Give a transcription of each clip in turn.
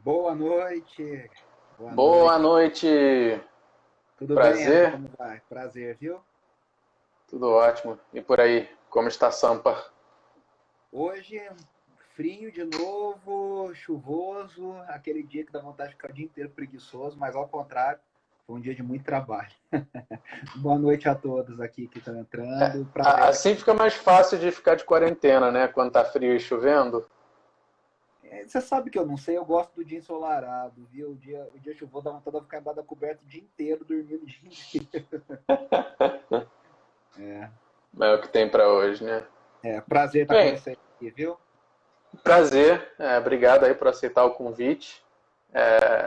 Boa noite. Boa Boa noite. noite, Tudo bem, Emerson? prazer, Como vai? Prazer, viu? tudo ótimo. E por aí, como está Sampa? Hoje, frio de novo, chuvoso, aquele dia que dá vontade de ficar o dia inteiro preguiçoso, mas ao contrário, foi um dia de muito trabalho. Boa noite a todos aqui que estão entrando. Prazer estar Assim aqui. fica mais fácil de ficar de quarentena, né? Quando tá frio e chovendo. Você sabe que eu não sei, eu gosto do dia ensolarado, viu? O dia chuvoso dá vontade de ficar embaixo da coberta o dia inteiro, dormindo o dia inteiro. É, É o que tem para hoje, né? prazer estar com Bem, você aqui, viu? prazer. Obrigado aí por aceitar o convite.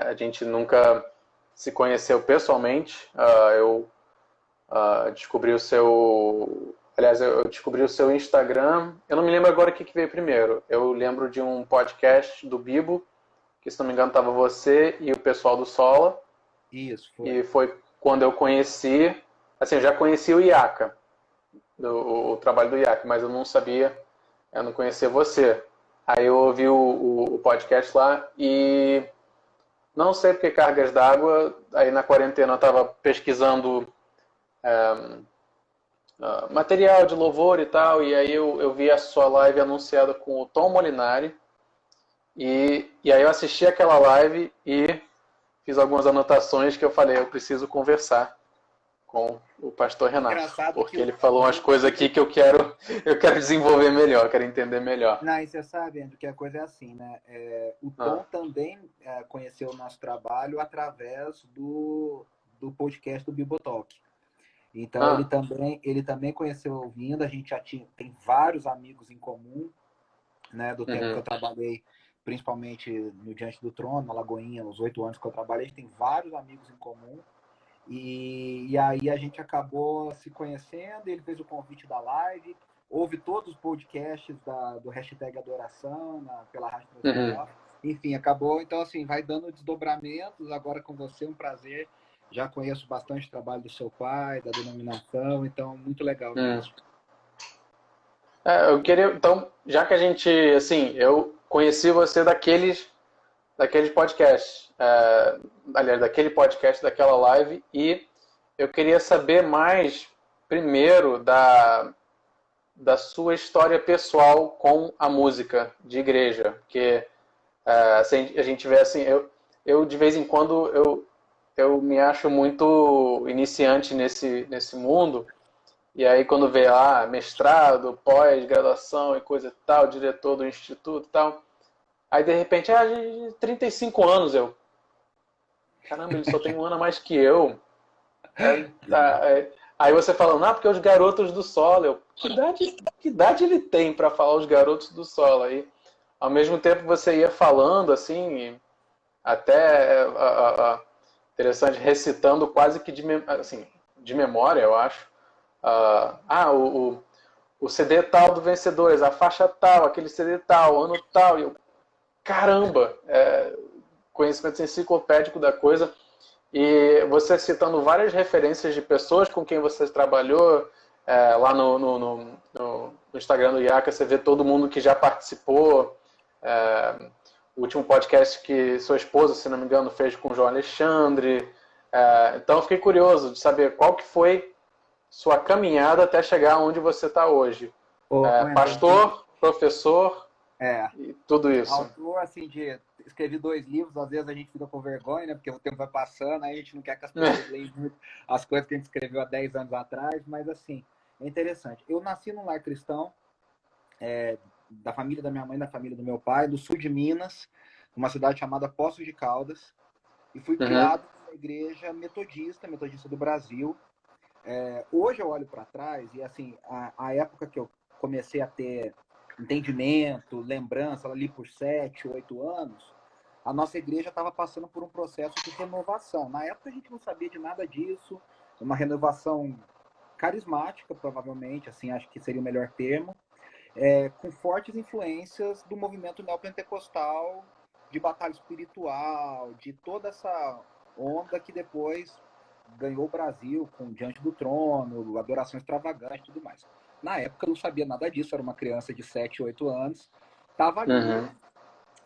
A gente nunca se conheceu pessoalmente. Eu descobri o seu. Aliás, eu descobri o seu Instagram. Eu não me lembro agora o que veio primeiro. Eu lembro de um podcast do Bibo, que se não me engano estava você e o pessoal do Sola. Isso, E foi. foi quando eu conheci. Assim, eu já conheci o IACA, o trabalho do IACA, mas eu não sabia, eu não conhecia você. Aí eu ouvi o podcast lá e não sei porque cargas d'água. Aí na quarentena eu estava pesquisando material de louvor e tal, e aí eu vi a sua live anunciada com o Tom Molinari, e aí eu assisti aquela live e fiz algumas anotações que eu falei, eu preciso conversar com o pastor Renato, Engraçado que porque ele falou umas coisas aqui que eu quero desenvolver melhor, quero entender melhor. não, e você sabe, Andrew, que a coisa é assim, né? O Ah, Tom também conheceu o nosso trabalho através do podcast do Bibotalk. Então ele ah, também conheceu ouvindo, a gente já tem vários amigos em comum, né? Do tempo que eu uhum, trabalhei, principalmente no Diante do Trono, na Lagoinha, os 8 anos que eu trabalhei, a gente tem vários amigos em comum. E aí a gente acabou se conhecendo, ele fez o convite da live, houve todos os podcasts do hashtag Adoração pela Rádio uhum. Transmundial. Enfim, acabou. Então, assim, vai dando desdobramentos. Agora com você, um prazer. Já conheço bastante o trabalho do seu pai, da denominação, então, muito legal Hum. mesmo. Eu queria, então, já que a gente, assim, eu conheci você daqueles podcasts, aliás, daquele podcast, daquela live, e eu queria saber mais, primeiro, da sua história pessoal com a música de igreja, porque assim, a gente vê assim, eu de vez em quando eu me acho muito iniciante nesse mundo, e aí quando vê lá mestrado, pós-graduação e coisa e tal, diretor do instituto e tal, aí de repente, 35 anos caramba, ele só tem um ano a mais que eu. É, tá, aí você fala, não, porque os garotos do solo. Que idade ele tem para falar os garotos do solo? Aí, ao mesmo tempo, você ia falando assim, até interessante, recitando quase que assim, de memória, eu acho. O CD tal do Vencedores, a faixa tal, aquele CD tal, ano tal. E eu, caramba, conhecimento enciclopédico da coisa. E você citando várias referências de pessoas com quem você trabalhou, lá no Instagram do IACA, você vê todo mundo que já participou. É, o último podcast que sua esposa, se não me engano, fez com o João Alexandre. Então eu fiquei curioso de saber qual que foi sua caminhada até chegar onde você está hoje. André, Pastor, professor é, e tudo isso. autor, assim, escrevi 2 livros, às vezes a gente fica com vergonha, né? Porque o tempo vai passando, aí a gente não quer que as pessoas leiam muito as coisas que a gente escreveu há 10 anos atrás, mas assim, é interessante. Eu nasci num lar cristão, da família da minha mãe, da família do meu pai, do sul de Minas, uma cidade chamada Poços de Caldas, e fui Uhum, criado numa igreja metodista do Brasil. Hoje eu olho para trás e assim, a época que eu comecei a ter entendimento, lembrança, ali por 7, 8 anos, a nossa igreja estava passando por um processo de renovação. Na época a gente não sabia de nada disso, uma renovação carismática, provavelmente, assim, acho que seria o melhor termo, com fortes influências do movimento neopentecostal, de batalha espiritual, de toda essa onda que depois ganhou o Brasil com Diante do Trono, adoração extravagante e tudo mais. Na época eu não sabia nada disso, era uma criança de 7, 8 anos, estava ali uhum,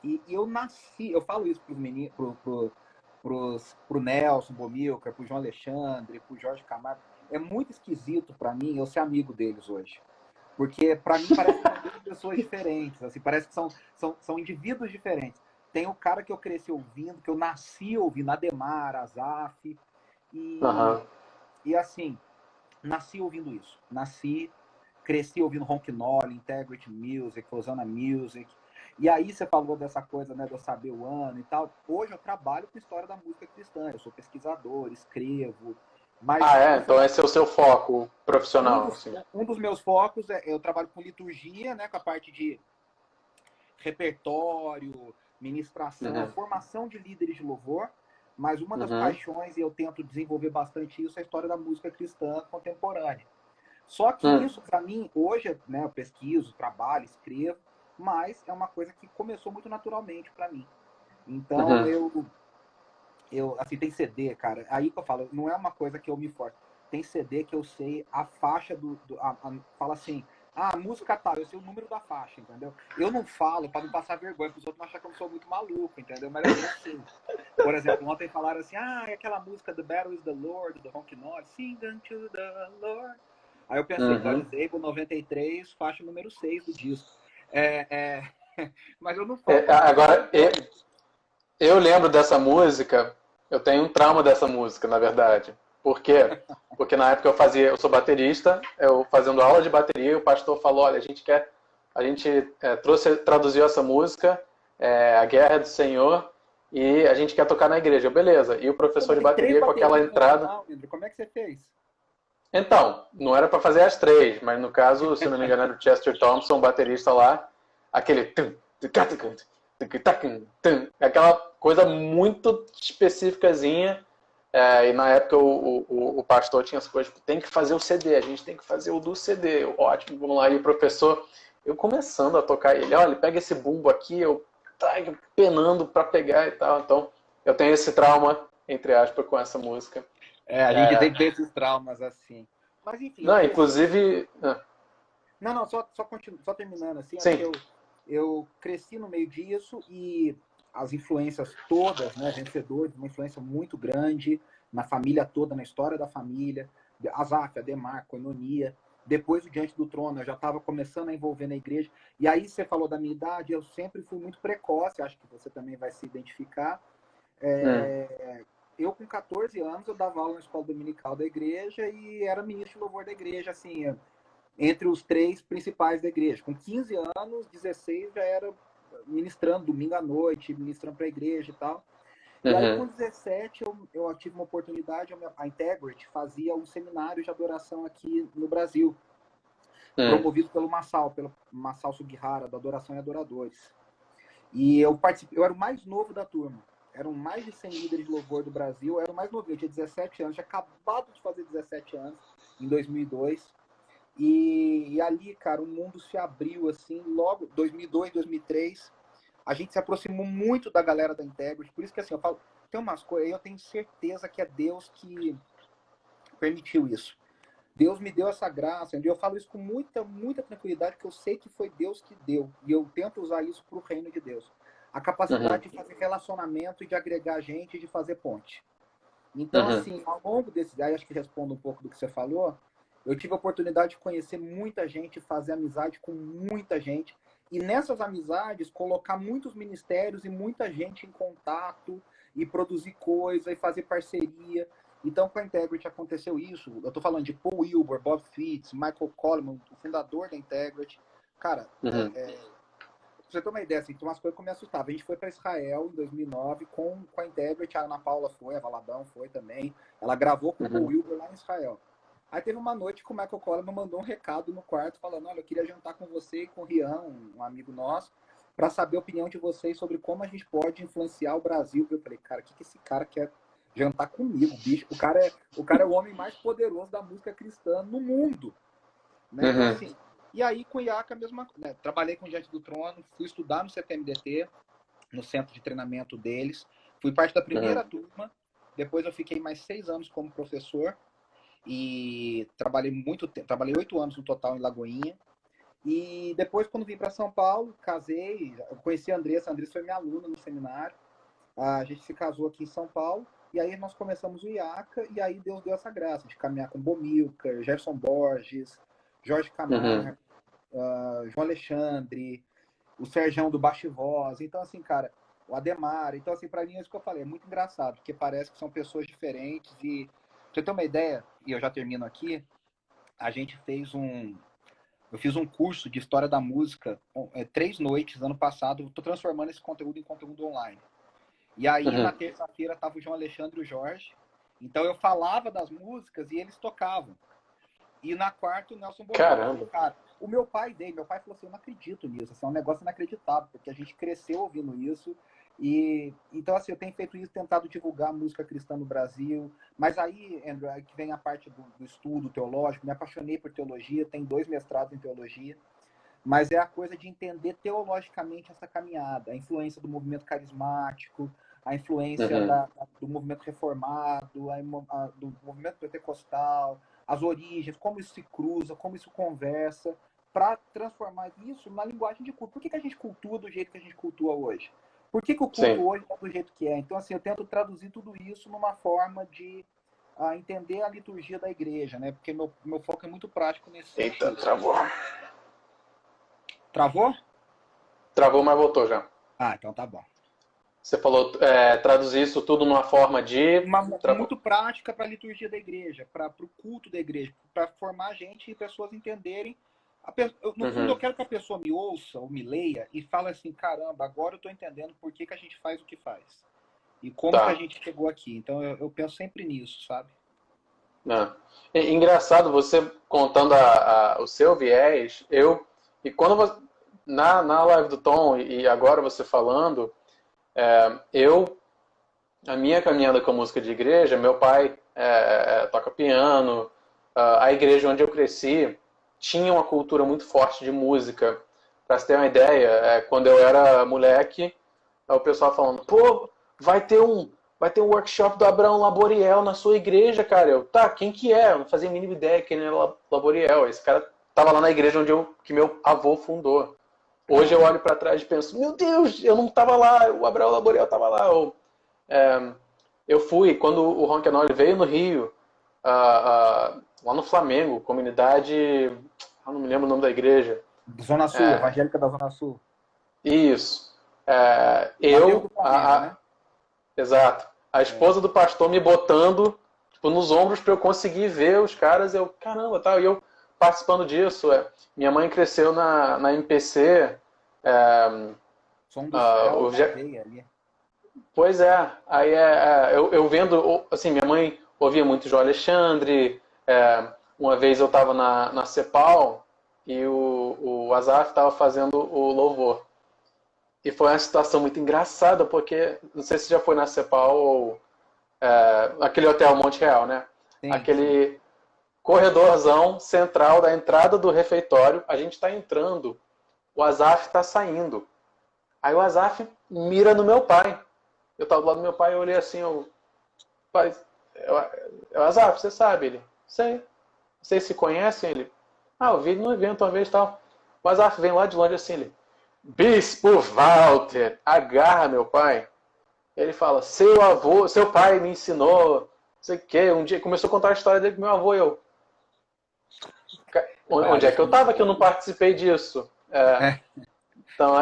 E eu nasci, eu falo isso para os meninos, pro Nelson Bomilcar, pro João Alexandre, pro Jorge Camargo. É muito esquisito para mim eu ser amigo deles hoje. Porque para mim parece que são duas pessoas diferentes, assim, parece que são indivíduos diferentes. Tem o cara que eu cresci ouvindo, que eu nasci ouvindo, Ademar, Azaf, e, Aham. e assim, nasci ouvindo isso. Nasci, cresci ouvindo Ronquinol, Integrity Music, Hosanna Music. E aí você falou dessa coisa, né, de eu saber o ano e tal. Hoje eu trabalho com história da música cristã. Eu sou pesquisador, escrevo. Mas Ah, é? isso é Então uma, esse é o seu foco profissional, assim. um dos meus focos. Eu trabalho com liturgia, né, com a parte de repertório, ministração, Uhum. formação de líderes de louvor. Mas uma das Uhum. paixões, e eu tento desenvolver bastante isso, é a história da música cristã contemporânea. Só que Uhum. isso, para mim, hoje, né, eu pesquiso, trabalho, escrevo, mas é uma coisa que começou muito naturalmente para mim. Então, Uhum. assim, tem CD, cara, aí que eu falo, não é uma coisa que eu me forço. Tem CD que eu sei a faixa fala assim, a música tal, eu sei o número da faixa, entendeu? Eu não falo para não passar vergonha, para os outros não acharem que eu sou muito maluco, entendeu? Mas assim, eu sei. Por exemplo, ontem falaram assim, é aquela música The Battle is the Lord, do Ronquinol, Sing unto the Lord. Aí eu pensei, Dori Uhum. Zabel 93, faixa número 6 do disco. É, é... Mas eu não falo É, para não passar agora, vergonha. eu lembro dessa música, eu tenho um trauma dessa música, na verdade. Por quê? Porque na época eu sou baterista, eu fazendo aula de bateria, o pastor falou, olha, a gente traduziu essa música, A Guerra é do Senhor, e a gente quer tocar na igreja. Beleza. E o Pô, professor mas de tem 3 bateria com aquela bateristas no entrada. final, André. Como é que você fez? Então, não era para fazer as três, mas no caso, se não me engano, era o Chester Thompson, o baterista lá, aquele aquela coisa muito específicazinha. E na época o pastor tinha as coisas, tem que fazer o CD, a gente tem que fazer o do CD. Ótimo, vamos lá. E o professor, eu começando a tocar, ele, olha, pega esse bumbo aqui, eu penando para pegar e tal. Então, eu tenho esse trauma, entre aspas, com essa música. A gente tem esses traumas assim. Mas enfim, eu Não, cresci. inclusive. Não, só terminando assim, acho que Sim. eu cresci no meio disso e as influências todas, né, vencedores, uma influência muito grande na família toda, na história da família, Azaf, Ademar, Coinonia. Depois o Diante do Trono, eu já estava começando a envolver na igreja. E aí você falou da minha idade, eu sempre fui muito precoce, acho que você também vai se identificar. Hum. Eu, com 14 anos, eu dava aula na escola dominical da igreja e era ministro de louvor da igreja, assim, entre os 3 principais da igreja. Com 15 anos, 16 já era ministrando domingo à noite, ministrando para a igreja e tal. E aí, Uhum. com 17, eu tive uma oportunidade, a Integrity fazia um seminário de adoração aqui no Brasil, Hum. promovido pelo Massal Sugihara, da Adoração e Adoradores. E eu participei, eu era o mais novo da turma. Eram mais de 100 líderes de louvor do Brasil, eu era o mais novo, eu tinha 17 anos, tinha acabado de fazer 17 anos, em 2002. E ali, cara, o mundo se abriu assim, logo 2002, 2003. A gente se aproximou muito da galera da Integrity. Por isso que assim, eu falo, tem umas coisas aí, eu tenho certeza que é Deus que permitiu isso. Deus me deu essa graça. E eu falo isso com muita, muita tranquilidade, que eu sei que foi Deus que deu. E eu tento usar isso para o reino de Deus. A Uhum. capacidade de fazer relacionamento e de agregar gente e de fazer ponte. Então, Uhum. assim, ao longo desses, aí acho que respondo um pouco do que você falou, eu tive a oportunidade de conhecer muita gente, fazer amizade com muita gente, e nessas amizades colocar muitos ministérios e muita gente em contato, e produzir coisa, e fazer parceria. Então, com a Integrity aconteceu isso. Eu estou falando de Paul Wilbur, Bob Fitts, Michael Coleman, o fundador da Integrity. Cara, Uhum. pra você ter uma ideia, assim, tem umas coisas que eu me assustava. A gente foi para Israel em 2009 com a Integrity, a Ana Paula foi, a Valadão foi também. Ela gravou com o Paul Uhum. Wilbur lá em Israel. Aí teve uma noite que o Michael Coleman mandou um recado no quarto falando, olha, eu queria jantar com você e com o Rian, um amigo nosso, para saber a opinião de vocês sobre como a gente pode influenciar o Brasil. Eu falei, cara, o que esse cara quer jantar comigo, bicho? O cara é o homem mais poderoso da música cristã no mundo. Né? Então, Uhum. assim, e aí com o IACA a mesma coisa. Né? Trabalhei com o Diante do Trono, fui estudar no CTMDT, no centro de treinamento deles. Fui parte da Uhum. primeira turma. Depois eu fiquei mais 6 anos como professor e trabalhei muito tempo, trabalhei 8 anos no total em Lagoinha. E depois, quando vim para São Paulo, casei, conheci a Andressa foi minha aluna no seminário. A gente se casou aqui em São Paulo, e aí nós começamos o IACA, e aí Deus deu essa graça de caminhar com Bomilcar, Gerson Borges, Jorge Camargo, João Alexandre, o Serjão do Baixo e Voz. Então, assim, cara, o Ademar. Então, assim, pra mim é isso que eu falei, é muito engraçado, porque parece que são pessoas diferentes. E pra você ter uma ideia, e eu já termino aqui, eu fiz um curso de História da Música, 3 noites, ano passado. Estou transformando esse conteúdo em conteúdo online. E aí, na terça-feira, tava o João Alexandre e o Jorge. Então, eu falava das músicas e eles tocavam. E na quarta, o Nelson Bodoc. Caramba! Cara, o meu pai falou assim, eu não acredito nisso, assim, é um negócio inacreditável, porque a gente cresceu ouvindo isso. E então, assim, eu tenho feito isso, tentado divulgar a música cristã no Brasil. Mas aí, Andrew, é que vem a parte do estudo teológico. Me apaixonei por teologia, tenho 2 mestrados em teologia. Mas é a coisa de entender teologicamente essa caminhada, a influência do movimento carismático, a influência do movimento reformado, do movimento pentecostal, as origens, como isso se cruza, como isso conversa, para transformar isso na linguagem de culto. Por que a gente cultua do jeito que a gente cultua hoje? Por que o culto hoje é do jeito que é? Então, assim, eu tento traduzir tudo isso numa forma de entender a liturgia da igreja, né? Porque meu foco é muito prático nesse sentido. Eita, travou. Travou? Travou, mas voltou já. Ah, então tá bom. Você falou traduzir isso tudo numa forma de... Muito prática para a liturgia da igreja, para o culto da igreja, para formar gente e pessoas entenderem. No fundo, eu quero que a pessoa me ouça ou me leia e fale assim, caramba, agora eu estou entendendo por que a gente faz o que faz. E como que a gente chegou aqui. Então, eu penso sempre nisso, sabe? Engraçado, você contando o seu viés, e quando você, na live do Tom, e agora você falando... a minha caminhada com a música de igreja, meu pai toca piano, a igreja onde eu cresci tinha uma cultura muito forte de música. Para você ter uma ideia, quando eu era moleque, o pessoal falando, pô, vai ter um workshop do Abraão Laboriel na sua igreja, cara. Eu, tá, quem que é? Eu não fazia a mínima ideia que ele era Laboriel. Esse cara tava lá na igreja que meu avô fundou. Hoje eu olho para trás e penso, meu Deus, eu não estava lá, o Abraão Laboriel estava lá. Eu fui, quando o Ron Kenoly veio no Rio, lá no Flamengo, comunidade, eu não me lembro o nome da igreja. Zona Sul, Evangélica da Zona Sul. Isso. Né? Exato. A esposa do pastor me botando nos ombros para eu conseguir ver os caras, caramba, tal, e eu participando disso. Minha mãe cresceu na MPC. Som do céu, ali. Pois é. Aí eu vendo, assim, minha mãe ouvia muito João Alexandre. Uma vez eu estava na CEPAL e o Azaf estava fazendo o louvor. E foi uma situação muito engraçada, porque não sei se já foi na CEPAL ou aquele hotel Monte Real, né? Sim, aquele corredorzão central da entrada do refeitório. A gente está entrando, o Azaf está saindo. Aí o Azaf mira no meu pai. Eu estava do lado do meu pai e olhei assim, pai, Azaf, você sabe? Ele, sei. Vocês se conhecem? Ele, eu vi no evento uma vez e tal. O Azaf vem lá de longe assim, ele, Bispo Walter, agarra meu pai. Ele fala, seu pai me ensinou, não sei o quê. Um dia começou a contar a história dele com meu avô e eu. Onde é que eu estava que eu não participei disso? Então,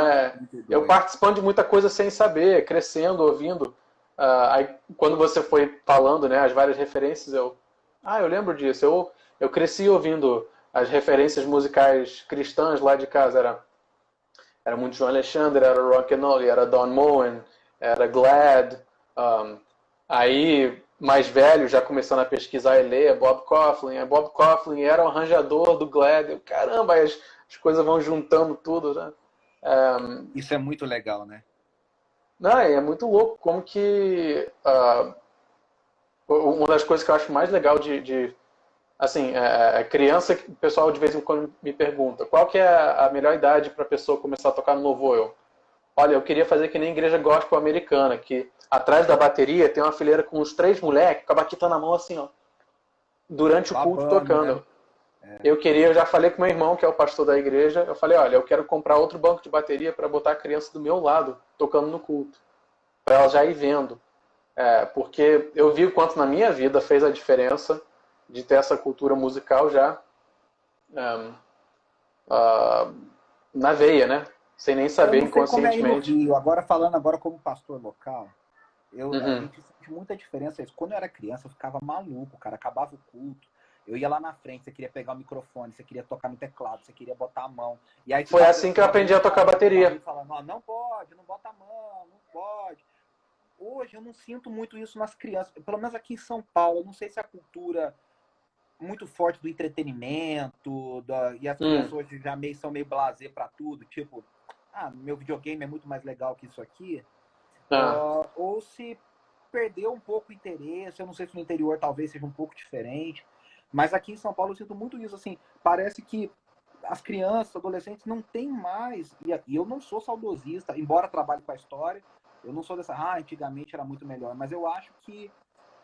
eu participando de muita coisa sem saber, crescendo, ouvindo. Aí, quando você foi falando, né, as várias referências, eu lembro disso. Eu cresci ouvindo as referências musicais cristãs lá de casa. Era muito João Alexandre, era Ron Kenoly, era Don Moen, era Glad. Aí, mais velho, já começando a pesquisar e ler, Bob Coughlin. Bob Coughlin era o arranjador do Glad. Caramba, as coisas vão juntando tudo, né? Isso é muito legal, né? Não, é muito louco como que uma das coisas que eu acho mais legal assim, criança, o pessoal de vez em quando me pergunta qual que é a melhor idade para a pessoa começar a tocar no louvor. Olha, eu queria fazer que nem igreja gospel americana, que atrás da bateria tem uma fileira com uns 3 moleques com a baqueta na mão assim, ó, durante o culto tocando. Eu já falei com meu irmão, que é o pastor da igreja, eu falei, olha, eu quero comprar outro banco de bateria para botar a criança do meu lado, tocando no culto, para ela já ir vendo. Porque eu vi o quanto na minha vida fez a diferença de ter essa cultura musical já uh, na veia, né? Sem nem Eu saber não sei como é aí no inconscientemente. Rio, agora falando agora como pastor local, a Uhum. gente sente muita diferença. Quando eu era criança, eu ficava maluco, cara. Acabava o culto. Eu ia lá na frente, você queria pegar o microfone, você queria tocar no teclado, você queria botar a mão. E aí Foi ficava o assim que eu pessoal aprendi a tocar gritando na rua, bateria. falando, ó, não pode, não bota a mão, não pode. Hoje eu não sinto muito isso nas crianças, pelo menos aqui em São Paulo. Eu não sei se a cultura muito forte do entretenimento, e as crianças hoje já são meio blasé para tudo, tipo, meu videogame é muito mais legal que isso aqui. Ah, Ou se perdeu um pouco o interesse. Eu não sei se no interior talvez seja um pouco diferente, mas aqui em São Paulo eu sinto muito isso, assim, parece que as crianças, adolescentes não têm mais, e eu não sou saudosista, embora trabalhe com a história, eu não sou dessa, antigamente era muito melhor, mas eu acho que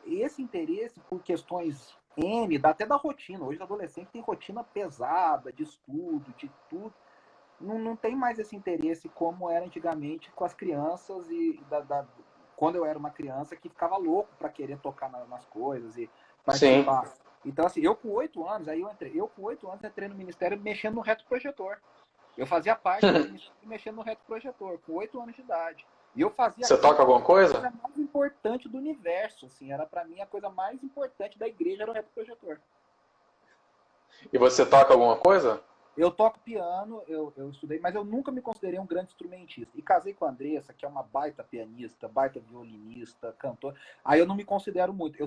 esse interesse por questões até da rotina, hoje o adolescente tem rotina pesada, de estudo, de tudo, não tem mais esse interesse como era antigamente com as crianças quando eu era uma criança que ficava louco para querer tocar nas coisas e sim. participar. Então, assim, eu com 8 anos, entrei no Ministério mexendo no retroprojetor. Eu fazia parte do Ministério mexendo no retroprojetor, com 8 anos de idade. E eu fazia Você aquilo toca que alguma era a coisa? coisa mais importante do universo, assim, era para mim a coisa mais importante da igreja era o retroprojetor. E você toca alguma coisa? Eu toco piano, eu estudei, mas eu nunca me considerei um grande instrumentista. E casei com a Andressa, que é uma baita pianista, baita violinista, cantora. Aí eu não me considero muito.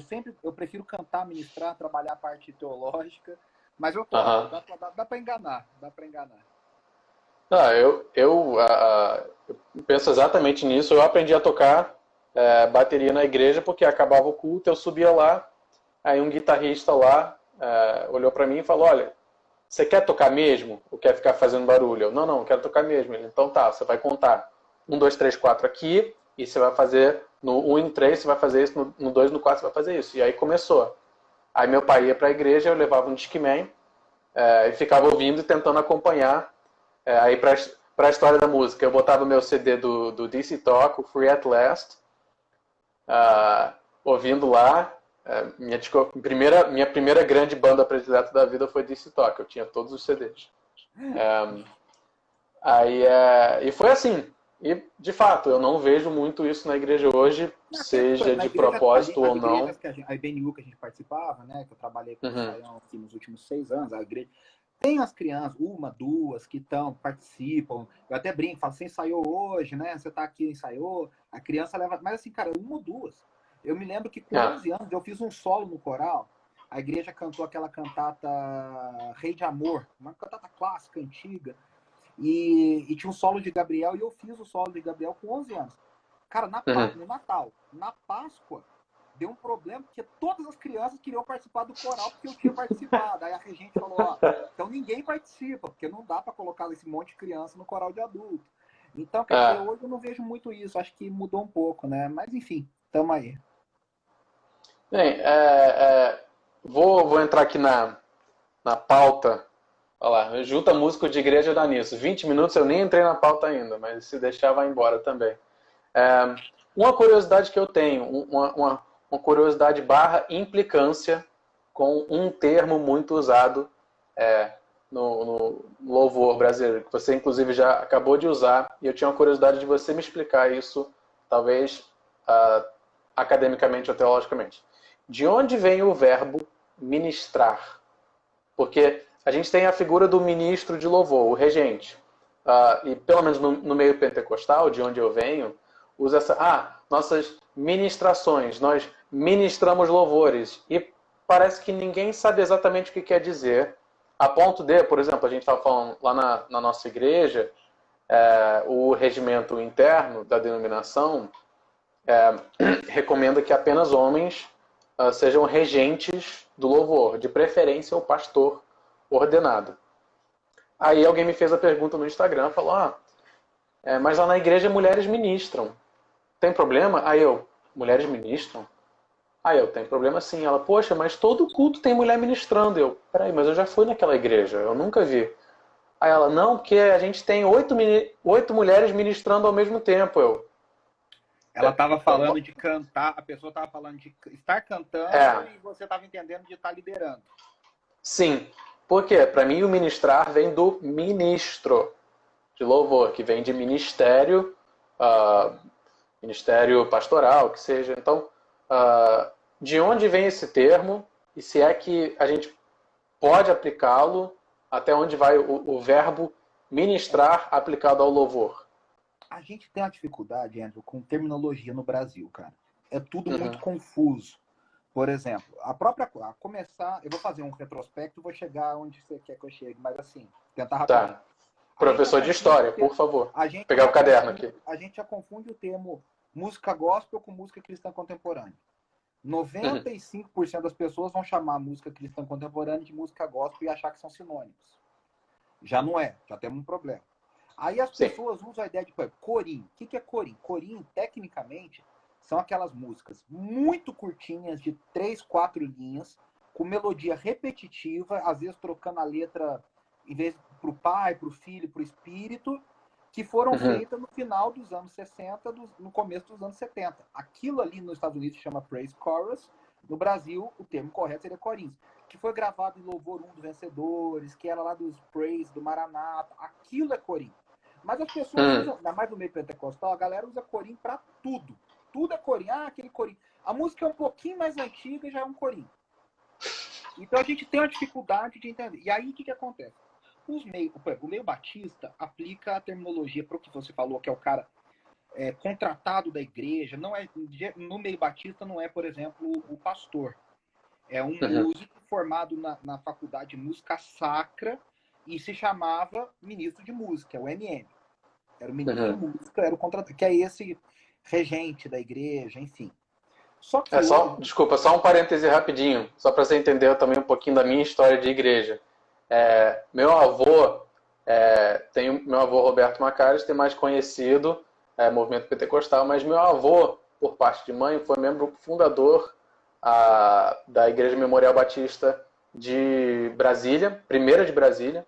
Eu prefiro cantar, ministrar, trabalhar a parte teológica, mas eu toco. Aham. Dá para enganar, dá para enganar. Eu penso exatamente nisso. Eu aprendi a tocar bateria na igreja porque acabava o culto, eu subia lá, aí um guitarrista lá olhou para mim e falou, olha, você quer tocar mesmo ou quer ficar fazendo barulho? Eu quero tocar mesmo. Ele, então tá, você vai contar 1, 2, 3, 4 aqui e você vai fazer no 1 e no 3 você vai fazer isso, no 2 e no 4 você vai fazer isso. E aí começou. Aí meu pai ia para a igreja, eu levava um Discman e ficava ouvindo e tentando acompanhar. Aí para a história da música, eu botava o meu CD do DC Talk, o Free at Last, ouvindo lá. Minha primeira grande banda predileta da vida foi DC Talk, eu tinha todos os CDs. E foi assim. E, de fato, eu não vejo muito isso na igreja hoje, seja Na de igreja, propósito as ou não. igrejas a IBNU que a gente participava, né? Que eu trabalhei com o Saião aqui nos últimos 6 anos, a igreja. Tem as crianças, uma, duas, que participam. Eu até brinco, falo, você ensaiou hoje, né? Você tá aqui, ensaiou. A criança leva. Mas assim, cara, uma ou duas. Eu me lembro que com 11 anos eu fiz um solo no coral. A igreja cantou aquela cantata Rei de Amor, uma cantata clássica, antiga. E tinha um solo de Gabriel e eu fiz o solo de Gabriel com 11 anos. Cara, no Natal, na Páscoa, deu um problema porque todas as crianças queriam participar do coral porque eu tinha participado. Aí a regente falou, então ninguém participa, porque não dá para colocar esse monte de criança no coral de adulto. Então, quer dizer, hoje eu não vejo muito isso, acho que mudou um pouco, né? Mas enfim, tamo aí. Bem, vou entrar aqui na pauta. Olha lá, junta músico de igreja dá nisso. 20 minutos eu nem entrei na pauta ainda, mas se deixar vai embora também. Uma curiosidade que eu tenho, uma curiosidade barra implicância com um termo muito usado no louvor brasileiro, que você inclusive já acabou de usar, e eu tinha uma curiosidade de você me explicar isso, talvez academicamente ou teologicamente. De onde vem o verbo ministrar? Porque a gente tem a figura do ministro de louvor, o regente. E pelo menos no meio pentecostal, de onde eu venho, usa nossas ministrações, nós ministramos louvores. E parece que ninguém sabe exatamente o que quer dizer. A ponto de, por exemplo, a gente estava falando lá na nossa igreja, o regimento interno da denominação recomenda que apenas homens sejam regentes do louvor, de preferência o pastor ordenado. Aí alguém me fez a pergunta no Instagram, falou, mas lá na igreja mulheres ministram. Tem problema? Aí mulheres ministram? Aí eu, tem problema sim. Ela, poxa, mas todo culto tem mulher ministrando. Eu, peraí, mas eu já fui naquela igreja, eu nunca vi. Aí ela, não, porque a gente tem 8 mulheres ministrando ao mesmo tempo. Eu, Ela estava eu falando de cantar, a pessoa estava falando de estar cantando é, e você estava entendendo de estar liderando. sim. Por quê? Para mim o ministrar vem do ministro de louvor, que vem de ministério, uh, ministério pastoral, que seja. Então, de onde vem esse termo e se é que a gente pode aplicá-lo, até onde vai o verbo ministrar aplicado ao louvor? A gente tem uma dificuldade, Andrew, com terminologia no Brasil, cara. É tudo muito Uhum. confuso. Por exemplo, a começar, eu vou fazer um retrospecto e vou chegar onde você quer que eu chegue, mas assim, tentar rapidinho. Tá. A gente já Professor de confunde história, por favor. Vou a gente pegar já o caderno aqui. confunde, a gente já confunde o termo música gospel com música cristã contemporânea. 95% das pessoas vão chamar a música cristã contemporânea de música gospel e achar que são sinônimos. Já não é, já temos um problema. Aí as Sim. pessoas usam a ideia de corinho. O que é corinho? Corinho, tecnicamente, são aquelas músicas muito curtinhas, de 3, 4 linhas, com melodia repetitiva, às vezes trocando a letra, em vez para o pai, para o filho, para o espírito, que foram Uhum. feitas no final dos anos 60, no começo dos anos 70. Aquilo ali nos Estados Unidos se chama Praise Chorus. No Brasil, o termo correto seria corinhos, que foi gravado em Louvor 1 dos Vencedores, que era lá dos Praise, do Maranata. Aquilo é corinho. Mas as pessoas usam, ainda mais no meio pentecostal, a galera usa corinho para tudo. Tudo é corinho. Ah, aquele corinho. A música é um pouquinho mais antiga e já é um corinho. Então a gente tem uma dificuldade de entender. E aí o que acontece? O meio batista aplica a terminologia para o que você falou, que é o cara contratado da igreja. Não é, no meio batista não é, por exemplo, o pastor. É um músico formado na faculdade de música sacra e se chamava ministro de música, é o MM. Era o ministro de música, era o contratado, que é esse regente da igreja, enfim. Só que hoje... Desculpa, só um parêntese rapidinho, só para você entender também um pouquinho da minha história de igreja. Meu avô, meu avô Roberto Macares, tem mais conhecido movimento pentecostal, mas meu avô, por parte de mãe, foi membro fundador da Igreja Memorial Batista de Brasília, primeira de Brasília.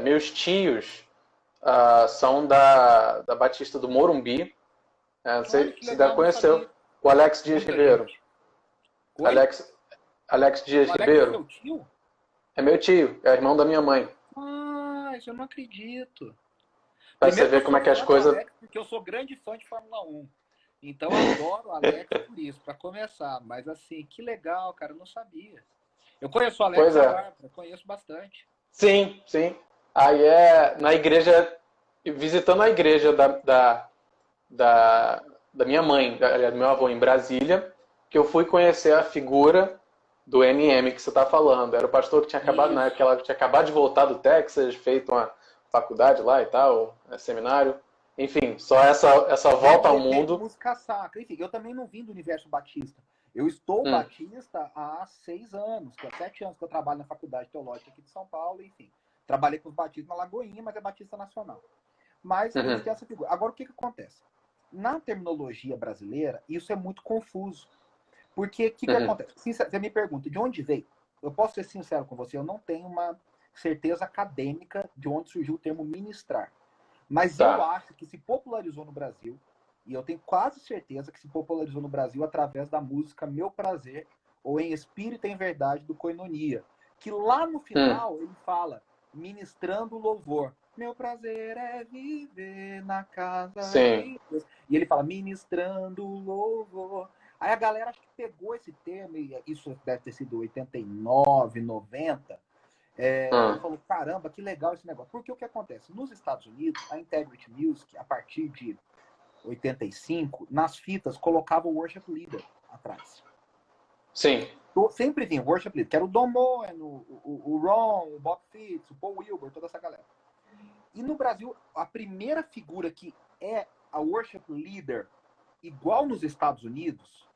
Meus tios são da Batista do Morumbi. Não sei se já conheceu. O Alex Dias Ribeiro. Oi? Alex Dias o Alex é Ribeiro. seu tio? É meu tio, é irmão da minha mãe. Ah, isso eu não acredito. Pra você Primeiro que ver eu como sou é que as fã do coisas. Alex, porque eu sou grande fã de Fórmula 1. Então eu adoro o Alex por isso, para começar. Mas assim, que legal, cara, eu não sabia. Eu conheço o Alex Pois e a é. Bárbara, conheço bastante. Sim, sim. Aí na igreja, visitando a igreja da minha mãe, do meu avô em Brasília, que eu fui conhecer a figura do MM que você está falando. Era o pastor que tinha acabado, na época, ela tinha acabado de voltar do Texas, feito uma faculdade lá e tal, seminário. Enfim, só essa volta ao Veio de mundo. música sacra. Enfim, eu também não vim do universo batista. Eu estou batista há 6 anos, que há 7 anos que eu trabalho na Faculdade Teológica aqui de São Paulo, enfim. Trabalhei com os batistas na Lagoinha, mas é batista nacional. Mas eles têm essa figura. Agora, o que acontece? Na terminologia brasileira, isso é muito confuso. Porque o que acontece? Você me pergunta, de onde veio? Eu posso ser sincero com você, eu não tenho uma certeza acadêmica de onde surgiu o termo ministrar. Mas eu acho que se popularizou no Brasil, e eu tenho quase certeza que se popularizou no Brasil através da música Meu Prazer, ou Em Espírito e em Verdade, do Koinonia. Que lá no final ele fala, ministrando louvor. Meu prazer é viver na casa de Deus. E ele fala, ministrando louvor. Aí a galera acho que pegou esse termo, e isso deve ter sido 89, 90, e falou, caramba, que legal esse negócio. Porque o que acontece? Nos Estados Unidos, a Integrity Music, a partir de 85, nas fitas, colocava o worship leader atrás. Sim. Sempre vinha o worship leader, que era o Don Moen, o Ron, o Bob Fitts, o Paul Wilbur, toda essa galera. E no Brasil, a primeira figura que é a worship leader, igual nos Estados Unidos,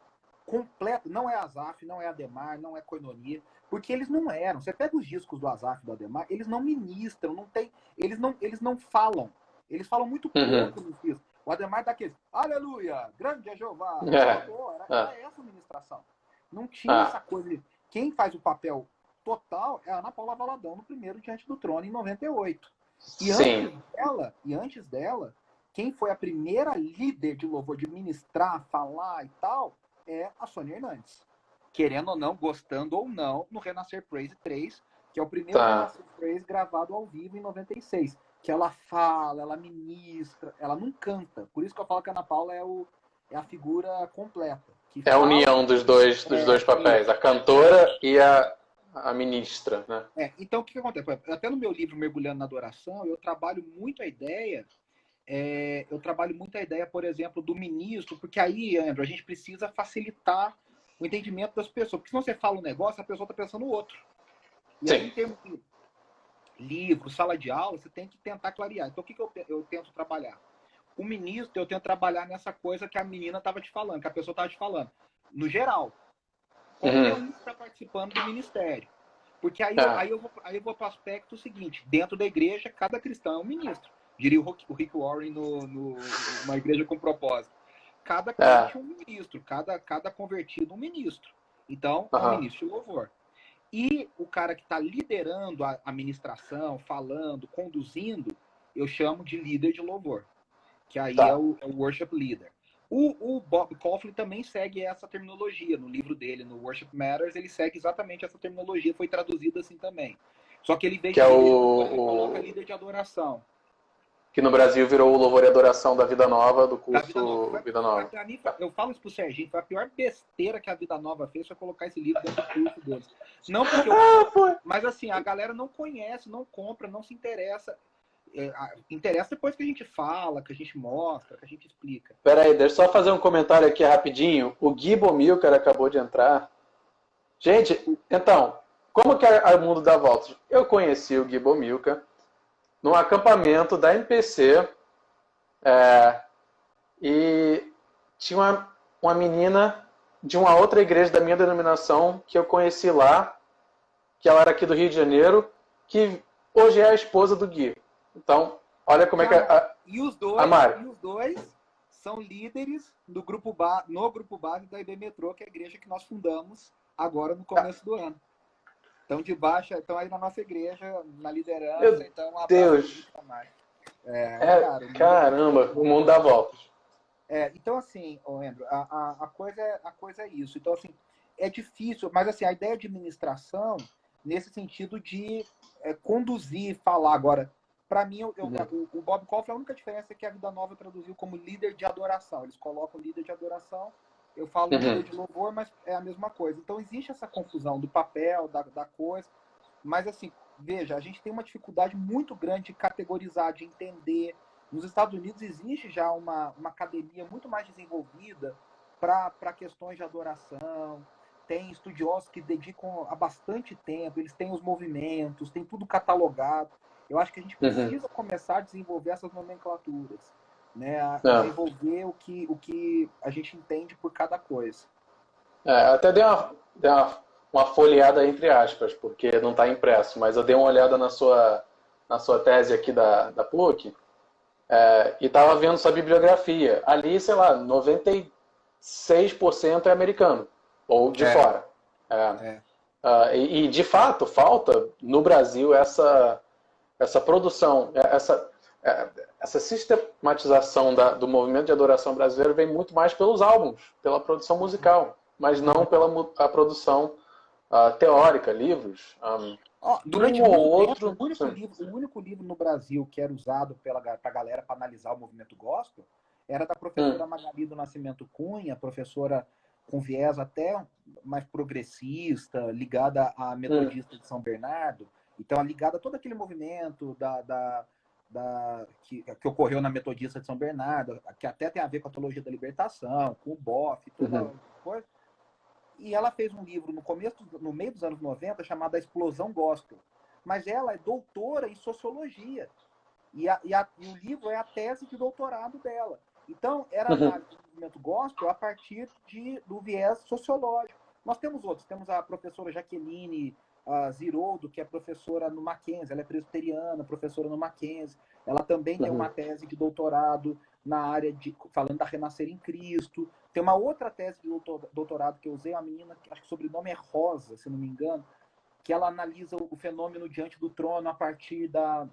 completa, não é Asaf, não é Ademar, não é Koinonia, porque eles não eram. Você pega os discos do Asaf e do Ademar, eles não ministram, não tem, eles não falam. Eles falam muito pouco nos discos. O Ademar dá aqueles, aleluia, grande é Jeová. Acabou, era essa ministração. Não tinha essa coisa. Quem faz o papel total é a Ana Paula Valadão no primeiro Diante do Trono, em 98. E antes dela, quem foi a primeira líder de louvor, de ministrar, falar e tal, é a Sônia Hernandes. Querendo ou não, gostando ou não, no Renascer Praise 3, que é o primeiro Renascer Praise gravado ao vivo em 96. Que ela fala, ela ministra, ela não canta. Por isso que eu falo que a Ana Paula é a figura completa. Que é a união dos dois papéis, a cantora e a ministra, né? Então, o que acontece? Até no meu livro Mergulhando na Adoração, eu trabalho muito a ideia, por exemplo, do ministro, porque aí, Andrew, a gente precisa facilitar o entendimento das pessoas. Porque se você fala um negócio, a pessoa está pensando no outro. E aí, em termos de livro, sala de aula, você tem que tentar clarear. Então, o que eu tento trabalhar? O ministro, eu tento trabalhar nessa coisa que a menina estava te falando, que a pessoa estava te falando. No geral, qualquer um que está participando do ministério. Porque aí eu vou para o aspecto seguinte: dentro da igreja, cada cristão é um ministro. Diria o Rick Warren numa igreja com propósito. Cada crente é um ministro, cada convertido um ministro. Então, é um ministro de louvor. E o cara que está liderando a ministração, falando, conduzindo, eu chamo de líder de louvor. Que aí é o worship leader. O Bob Kauflin também segue essa terminologia no livro dele, no Worship Matters, ele segue exatamente essa terminologia, foi traduzida assim também. Só que ele veio ele coloca líder de adoração. Que no Brasil virou o Louvor e Adoração da Vida Nova, do curso Vida Nova. Eu falo isso pro Serginho, foi a pior besteira que a Vida Nova fez, foi colocar esse livro dentro do curso deles. Não porque mas assim, a galera não conhece, não compra, não se interessa. Interessa depois que a gente fala, que a gente mostra, que a gente explica. Peraí, deixa eu só fazer um comentário aqui rapidinho. O Gui Bomilcar acabou de entrar. Gente, então, como que é o mundo dá voltas? Eu conheci o Gui Bomilcar num acampamento da MPC e tinha uma menina de uma outra igreja da minha denominação que eu conheci lá, que ela era aqui do Rio de Janeiro, que hoje é a esposa do Gui. Então, olha como é que e os dois são líderes no grupo base da IB Metrô, que é a igreja que nós fundamos agora no começo do ano. Então, de baixo, estão aí na nossa igreja, na liderança. Meu então, Deus! Caramba, o mundo dá voltas. Então, assim, Andrew, a coisa é isso. Então, assim, é difícil, mas assim, a ideia de administração, nesse sentido de conduzir, falar. Agora, para mim, o Bob Kauflin, a única diferença é que a Vida Nova traduziu como líder de adoração. Eles colocam líder de adoração, eu falo líder de louvor, mas é a mesma coisa. Então, existe essa confusão do papel, da coisa. Mas, assim, veja, a gente tem uma dificuldade muito grande de categorizar, de entender. Nos Estados Unidos existe já uma academia muito mais desenvolvida para questões de adoração. Tem estudiosos que dedicam há bastante tempo, eles têm os movimentos, tem tudo catalogado. Eu acho que a gente precisa começar a desenvolver essas nomenclaturas, né? Desenvolver o que a gente entende por cada coisa. Até dei uma folheada entre aspas, porque não está impresso, mas eu dei uma olhada na sua tese aqui da PUC e estava vendo sua bibliografia. Ali, sei lá, 96% é americano, ou de fora. E, de fato, falta no Brasil essa produção, essa sistematização do movimento de adoração brasileiro vem muito mais pelos álbuns, pela produção musical, mas não pela a produção teórica, livros. Durante muito tempo, o único livro no Brasil que era usado para a galera para analisar o movimento gospel era da professora Magali do Nascimento Cunha, professora com viés até mais progressista, ligada à metodista de São Bernardo. Então, ligada a todo aquele movimento que ocorreu na metodista de São Bernardo, que até tem a ver com a teologia da libertação, com o Boff, toda coisa. E ela fez um livro no meio dos anos 90 chamado A Explosão Gospel. Mas ela é doutora em sociologia. E o livro é a tese de doutorado dela. Então, era análise do movimento gospel a partir do viés sociológico. Nós temos outros. Temos a professora Jaqueline Ziroldo, que é professora no Mackenzie. Ela é presbiteriana, professora no Mackenzie. Ela também tem uma tese de doutorado na área de falando da renascer em Cristo. Tem uma outra tese de doutorado que eu usei, uma menina, acho que o sobrenome é Rosa, se não me engano, que ela analisa o fenômeno diante do trono a partir da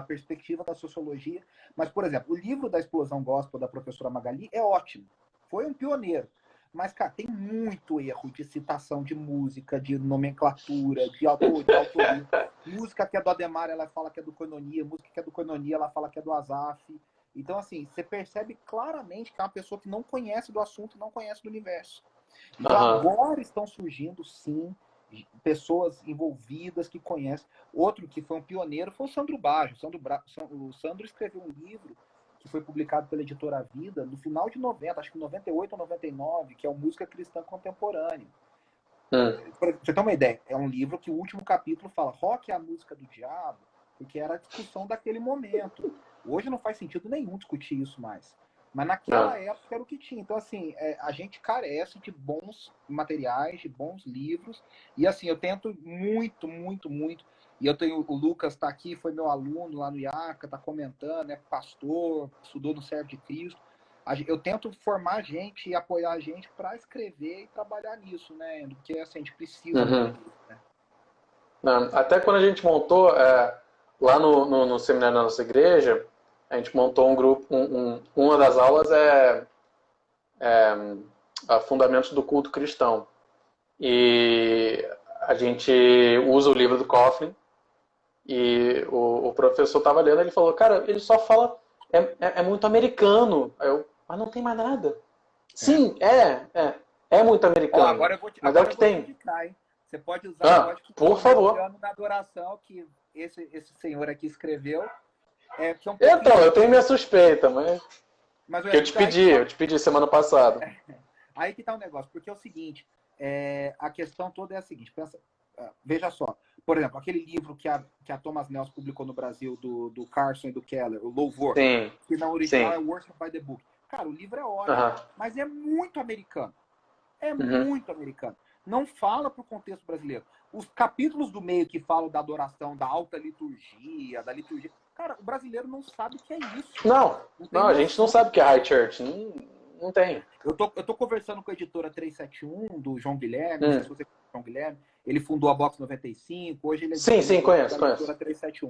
perspectiva da sociologia. Mas, por exemplo, o livro da Explosão Gospel da professora Magali é ótimo. Foi um pioneiro. Mas, cara, tem muito erro de citação de música, de nomenclatura, de autoria. Música que é do Ademar, ela fala que é do Koinonia. Música que é do Koinonia, ela fala que é do Asaf. Então, assim, você percebe claramente que é uma pessoa que não conhece do assunto, não conhece do universo. Então, agora estão surgindo, sim, pessoas envolvidas que conhecem. Outro que foi um pioneiro foi o Sandro Baggio. O Sandro escreveu um livro que foi publicado pela editora Vida no final de 90, acho que 98 ou 99, que é o Música Cristã Contemporânea. Pra você ter uma ideia, é um livro que o último capítulo fala rock é a música do diabo, porque era a discussão daquele momento. Hoje não faz sentido nenhum discutir isso mais. Mas naquela época era o que tinha. Então, assim, a gente carece de bons materiais, de bons livros. E, assim, eu tento muito. E eu tenho o Lucas está aqui, foi meu aluno lá no IACA, está comentando, é pastor, estudou no Servo de Cristo. Eu tento formar gente e apoiar a gente para escrever e trabalhar nisso, né? Porque assim, a gente precisa disso, né? Até quando a gente montou lá no seminário da nossa igreja, a gente montou um grupo, uma das aulas é Fundamentos do Culto Cristão. E a gente usa o livro do Coughlin, e o professor estava lendo, ele falou, cara, ele só fala, é muito americano. Mas não tem mais nada. Sim, é muito americano. Agora eu vou mas é o que tem. Indicar, hein? Você pode usar, por favor. Da adoração que esse senhor aqui escreveu. Que é então, eu tenho minha suspeita, mas que eu te pedi semana passada. Aí que tá o negócio, porque é o seguinte, a questão toda é a seguinte, veja só, por exemplo, aquele livro que a Thomas Nelson publicou no Brasil, do Carson e do Keller, o Louvor, que na original é Worship by the Book. Cara, o livro é ótimo, mas é muito americano. Muito americano. Não fala pro contexto brasileiro. Os capítulos do meio que falam da adoração, da alta liturgia, da liturgia... Cara, o brasileiro não sabe o que é isso. Não, a gente não sabe o que é High Church. Não tem. Eu tô conversando com a editora 371, do João Guilherme, não sei se você conhece o João Guilherme. Ele fundou a Box 95, hoje ele é conheço. editora 371.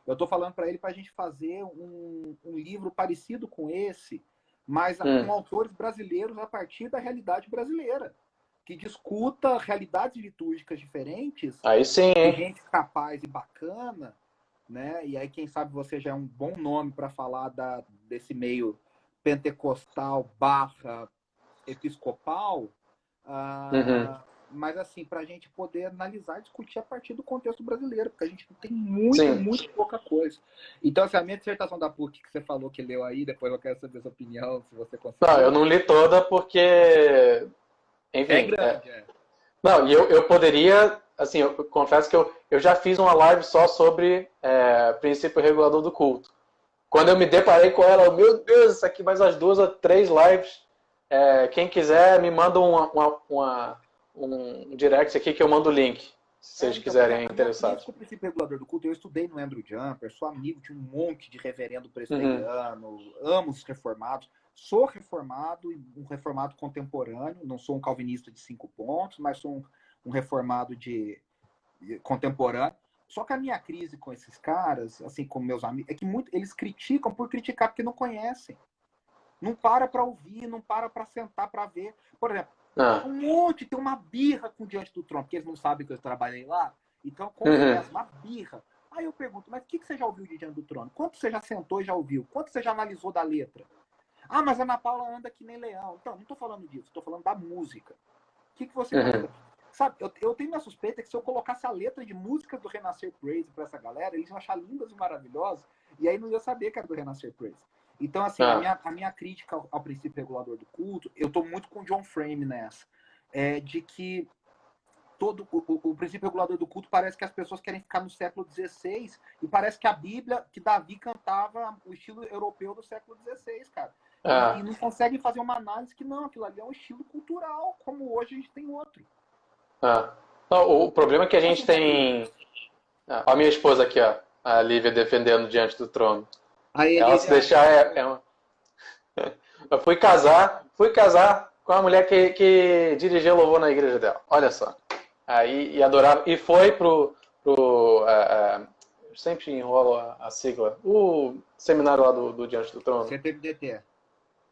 Eu tô falando para ele pra gente fazer um livro parecido com esse, mas com autores brasileiros a partir da realidade brasileira, que discuta realidades litúrgicas diferentes. Aí sim, hein? Gente capaz e bacana, né? E aí, quem sabe você já é um bom nome para falar desse meio pentecostal / episcopal, mas assim, para a gente poder analisar e discutir a partir do contexto brasileiro, porque a gente tem muito pouca coisa. Então, assim, a minha dissertação da PUC que você falou que leu aí, depois eu quero saber a sua opinião, se você consegue. Não, eu não li toda porque... Enfim, é grande, Não, e eu poderia, assim, eu confesso que eu já fiz uma live só sobre princípio regulador do culto. Quando eu me deparei com ela, meu Deus, isso aqui mais umas 2 ou 3 lives. Quem quiser, me manda um direct aqui que eu mando o link, se vocês quiserem interessados. O princípio regulador do culto, eu estudei no Andrew Jumper, sou amigo de um monte de reverendo presbiteriano, amo os reformados. Sou reformado, um reformado contemporâneo, não sou um calvinista de 5 pontos, mas sou um reformado de contemporâneo. Só que a minha crise com esses caras, assim, com meus amigos, é que eles criticam por criticar porque não conhecem. Não para ouvir, não para sentar para ver. Por exemplo, um monte, tem uma birra com Diante do Trono, porque eles não sabem que eu trabalhei lá. Então, começa uma birra. Aí eu pergunto, mas o que você já ouviu de Diante do Trono? Quanto você já sentou e já ouviu? Quanto você já analisou da letra? Mas a Ana Paula anda que nem leão. Então, não estou falando disso, estou falando da música. O que você vai... Sabe, eu tenho minha suspeita que se eu colocasse a letra de músicas do Renascer Praise para essa galera, eles iam achar lindas e maravilhosas, e aí não ia saber que era do Renascer Praise. Então, assim, a minha crítica ao princípio regulador do culto, eu estou muito com o John Frame nessa, de que todo o princípio regulador do culto parece que as pessoas querem ficar no século XVI, e parece que a Bíblia, que Davi cantava o estilo europeu do século XVI, cara. E não conseguem fazer uma análise que não, aquilo ali é um estilo cultural, como hoje a gente tem outro. Não, o problema é que a gente tem... Ó, a minha esposa aqui, ó, a Lívia defendendo Diante do Trono. Aí Ela se deixar Eu fui casar com a mulher que dirigia louvor na igreja dela. Olha só. Aí, e adorava. E foi eu sempre enrolo a sigla. O seminário lá do Diante do Trono. CTBDT.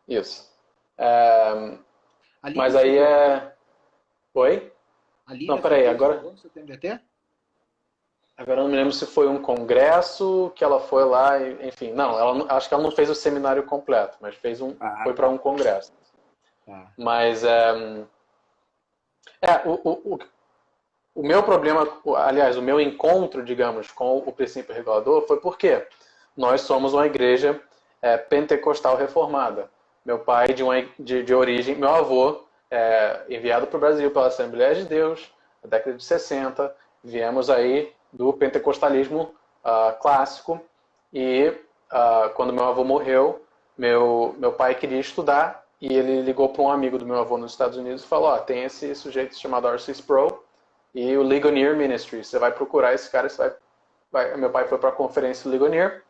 Isso. É, Ali que mas aí estudou. é. Oi? A Não, Lívia peraí, Silveira agora. estudou no CTBDT? Agora eu não me lembro se foi um congresso que ela foi lá, enfim. Não, acho que ela não fez o seminário completo, mas Ah, foi para tá. um congresso. Tá. Mas é, o meu problema, aliás, o meu encontro, digamos, com o princípio regulador foi porque nós somos uma igreja pentecostal reformada. Meu pai de origem, meu avô, enviado para o Brasil pela Assembleia de Deus, na década de 60, viemos aí do pentecostalismo clássico e quando meu avô morreu, meu pai queria estudar e ele ligou para um amigo do meu avô nos Estados Unidos e falou, tem esse sujeito chamado R.C. Sproul e o Ligonier Ministry. Você vai procurar esse cara, meu pai foi para a conferência do Ligonier,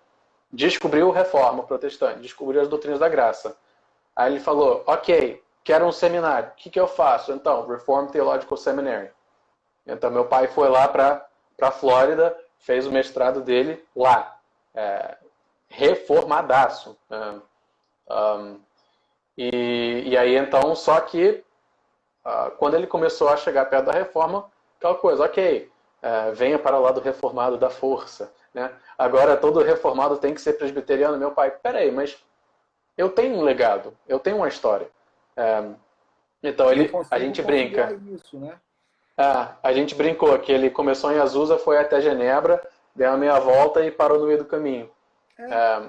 descobriu Reforma Protestante, descobriu as doutrinas da graça. Aí ele falou, ok, quero um seminário, o que eu faço? Então, Reformed Theological Seminary. Então meu pai foi lá para a Flórida, fez o mestrado dele lá, reformadaço. E aí então, só que quando ele começou a chegar perto da reforma, aquela coisa, ok, venha para o lado reformado da força, né? Agora todo reformado tem que ser presbiteriano. Meu pai, peraí, mas eu tenho um legado, eu tenho uma história. Então Eu a consigo gente conciliar brinca. isso, né? A gente brincou que ele começou em Azusa, foi até Genebra, deu uma meia volta e parou no meio do caminho. É.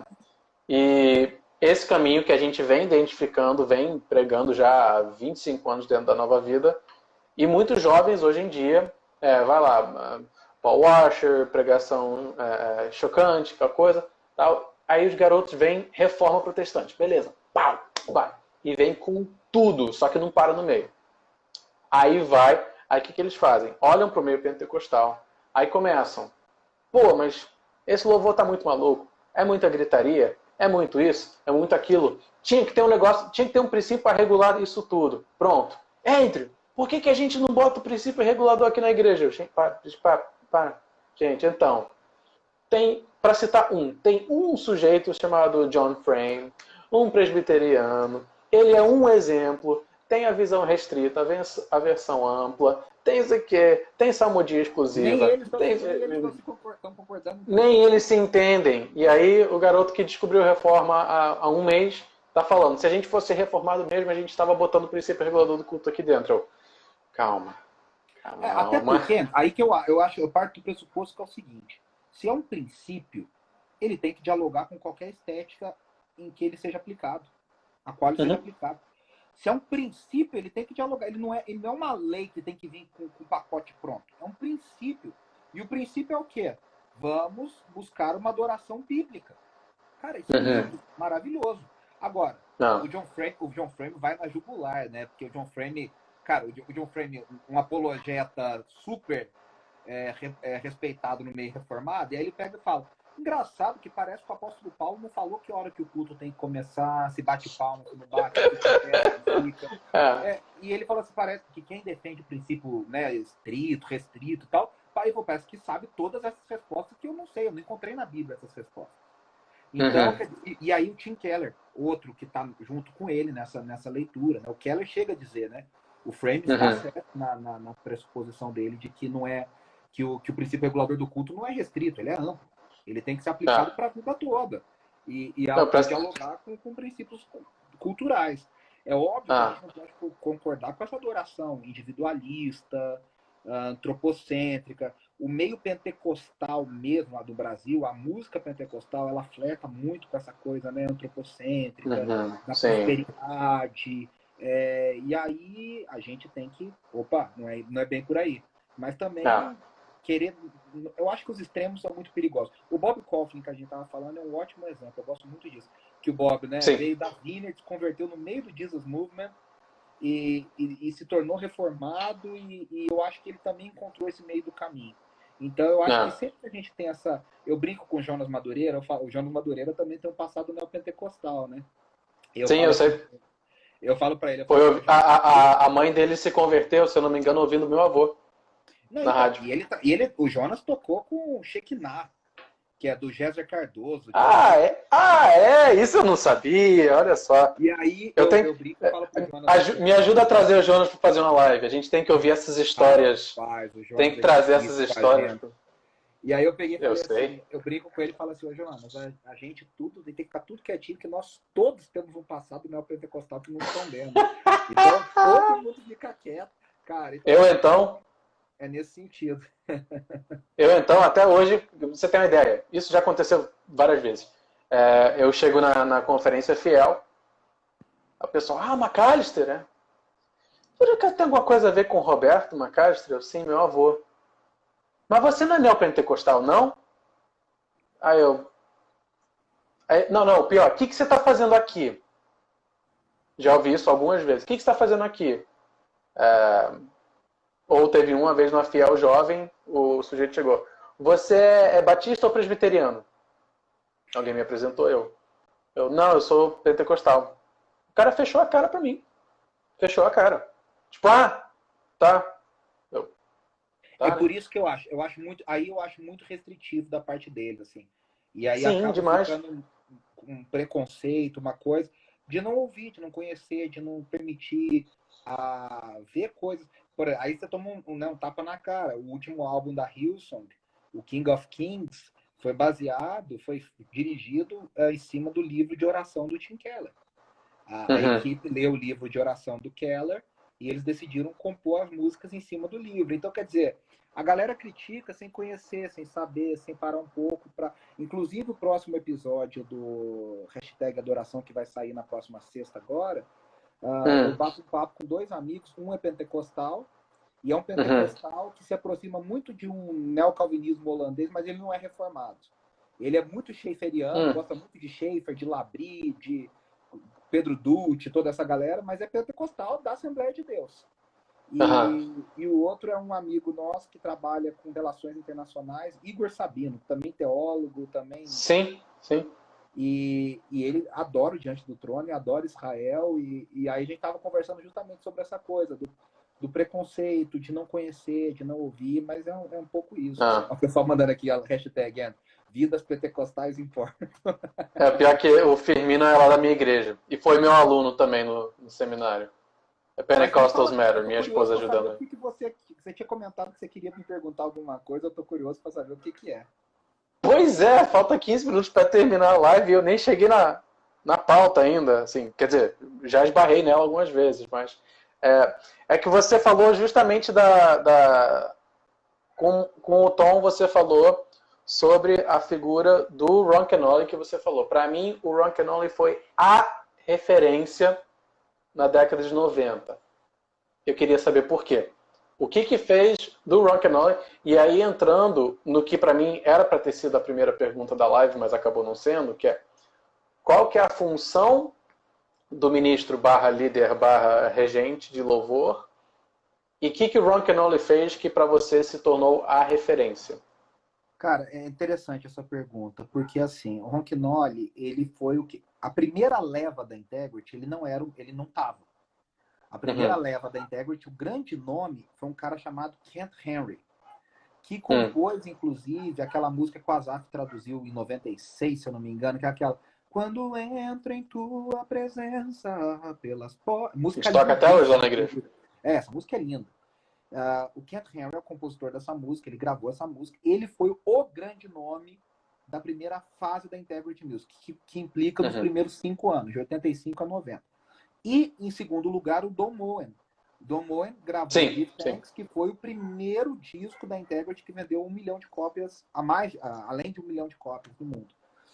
E esse caminho que a gente vem identificando, vem pregando já há 25 anos dentro da Nova Vida, e muitos jovens hoje em dia, vai lá, Paul Washer, pregação chocante, aquela coisa, tal. Aí os garotos vêm reforma protestante, beleza, pau, vai, e vem com tudo, só que não para no meio. Aí o que eles fazem? Olham para o meio pentecostal, aí começam, pô, mas esse louvor tá muito maluco, é muita gritaria, é muito isso, é muito aquilo. Tinha que ter um negócio, tinha que ter um princípio para regular isso tudo. Pronto. Entre. Por que a gente não bota o princípio regulador aqui na igreja? Para. Gente, então, para citar tem um sujeito chamado John Frame, um presbiteriano, ele é um exemplo, tem a visão restrita, a versão ampla, tem isso aqui, tem salmodia Nem exclusiva, eles estão tem, concordando com isso. nem eles se entendem. E aí o garoto que descobriu reforma há um mês está falando, se a gente fosse reformado mesmo, a gente estava botando o princípio regulador do culto aqui dentro. Calma. Até porque, aí que eu parto do pressuposto que é o seguinte: se é um princípio, ele tem que dialogar com qualquer estética em que ele seja aplicado, a qual ele seja aplicado. Se é um princípio, ele tem que dialogar. Ele não é uma lei que tem que vir com o pacote pronto. É um princípio. E o princípio é o quê? Vamos buscar uma adoração bíblica. Cara, isso é lindo, maravilhoso. Agora, o John Frame vai na jugular, né? Porque o John Frame, cara, o John Frame, um apologeta super respeitado no meio reformado, e aí ele pega e fala, engraçado que parece que o apóstolo Paulo não falou que hora que o culto tem que começar, se bate palma, se não bate, se fica, e ele fala assim, parece que quem defende o princípio, né, estrito, restrito e tal, parece que sabe todas essas respostas que eu não sei, eu não encontrei na Bíblia essas respostas. Então, e aí o Tim Keller, outro que está junto com ele nessa leitura, né? O Keller chega a dizer, né? O Frame está certo na pressuposição dele de que não é que o princípio regulador do culto não é restrito, ele é amplo. Ele tem que ser aplicado para a vida toda. E dialogar com princípios culturais. É óbvio que a gente não pode concordar com essa adoração individualista, antropocêntrica. O meio pentecostal mesmo, lá do Brasil, a música pentecostal, ela flerta muito com essa coisa, né, antropocêntrica, da prosperidade. E aí a gente tem que, não é bem por aí. Mas também querer, eu acho que os extremos são muito perigosos. O Bob Kauflin, que a gente estava falando, é um ótimo exemplo. Eu gosto muito disso. Que o Bob, né, veio da Vineyard, se converteu no meio do Jesus Movement e se tornou reformado, e eu acho que ele também encontrou esse meio do caminho. Então eu acho que Ah. sempre que a gente tem essa. Eu brinco com o Jonas Madureira, o Jonas Madureira também tem um passado neopentecostal, né? Eu Sim, falo eu assim, sei. eu falo para ele, eu Foi, falo assim, ô Jonas, a mãe dele se converteu, se eu não me engano, ouvindo meu avô não, na então, rádio. o Jonas tocou com o Shekinah, que é do Géser Cardoso, de Ah, Goiás. é? Ah, é? Isso eu não sabia, olha só. E aí Eu tenho. eu brinco e falo pro Jonas assim, Me ajuda a trazer o Jonas para fazer uma live. A gente tem que ouvir essas histórias. rapaz, o Tem Jonas que é trazer essas difícil com a histórias. gente. E aí eu peguei e Eu falei sei. assim, eu brinco com ele e falo assim, ô Jonas, a gente tudo tem que ficar tudo quietinho, que nós todos temos um passado neopentecostal que não escondemos. Então todo mundo fica quieto, cara. Então Eu assim, então, é nesse sentido. até hoje, pra você tem uma ideia, isso já aconteceu várias vezes. Eu chego na conferência fiel, a pessoa, McAllister, né? Será que tem alguma coisa a ver com o Roberto McAllister? Eu, sim, meu avô. Mas você não é neopentecostal, não? Aí eu. Não, pior, o que você está fazendo aqui? Já ouvi isso algumas vezes. O que você está fazendo aqui? Ou teve uma vez numa fiel jovem, o sujeito chegou. Você é batista ou presbiteriano? Alguém me apresentou, não, eu sou pentecostal. O cara fechou a cara pra mim. Fechou a cara. Tipo, tá. Eu, É tá, né? por isso que eu acho muito restritivo da parte dele, assim. E aí Sim, acaba demais. ficando um preconceito, uma coisa de não ouvir, de não conhecer, de não permitir ver coisas. Aí você toma um tapa na cara. O último álbum da Hillsong, o King of Kings, foi dirigido em cima do livro de oração do Tim Keller. A Uhum. equipe leu o livro de oração do Keller e eles decidiram compor as músicas em cima do livro. Então, quer dizer, a galera critica sem conhecer, sem saber, sem parar um pouco. Inclusive, o próximo episódio do hashtag Adoração, que vai sair na próxima sexta agora, eu bato um papo com dois amigos. Um é pentecostal, e é um Uhum. pentecostal que se aproxima muito de um neocalvinismo holandês, mas ele não é reformado. Ele é muito schaefferiano, Uhum. gosta muito de Schaeffer, de Labrie, de Pedro Dutti, toda essa galera, mas é pentecostal da Assembleia de Deus. Uhum. E o outro é um amigo nosso que trabalha com relações internacionais, Igor Sabino, também teólogo, também. Sim, sim. E ele adora o Diante do Trono, adora Israel, e aí a gente estava conversando justamente sobre essa coisa do preconceito, de não conhecer, de não ouvir, mas é um pouco isso. Assim. O pessoal mandando aqui a hashtag Vidas Pentecostais importam. Pior que o Firmino é lá da minha igreja. E foi meu aluno também no seminário. É Mas me Pentecostals fala, eu Matter, tô minha curioso esposa para saber ajudando o aí. que você tinha comentado que você queria me perguntar alguma coisa, eu tô curioso para saber o que é. Pois é, falta 15 minutos para terminar a live e eu nem cheguei na pauta ainda. Assim, quer dizer, já esbarrei nela algumas vezes, mas é que você falou justamente com o Tom, você falou sobre a figura do Ron Kenoly que você falou. Para mim, o Ron Kenoly foi a referência na década de 90. Eu queria saber por quê. O que fez do Ron Kenoly, e aí entrando no que para mim era para ter sido a primeira pergunta da live, mas acabou não sendo, que é qual que é a função do ministro barra líder barra regente de louvor e o que o Ron Kenoly fez que para você se tornou a referência? Cara, é interessante essa pergunta, porque assim, o Ronquinoli, ele foi o que a primeira leva da Integrity, ele não tava. A primeira Uhum. leva da Integrity, o grande nome foi um cara chamado Kent Henry, que Hum. compôs, inclusive, aquela música que o Azaf traduziu em 96, se eu não me engano, que é aquela Quando entro em tua presença pelas portas. A Música gente toca até hoje lá lindíssima. na igreja. Essa música é linda. O Kent Henry é o compositor dessa música, ele gravou essa música. Ele foi o grande nome da primeira fase da Integrity Music, que implica nos Uhum. primeiros 5 anos, de 85 a 90. E, em segundo lugar, o Don Moen. Don Moen gravou Sim, Give sim. Thanks, que foi o primeiro disco da Integrity que vendeu 1 milhão de cópias, além de 1 milhão de cópias no mundo.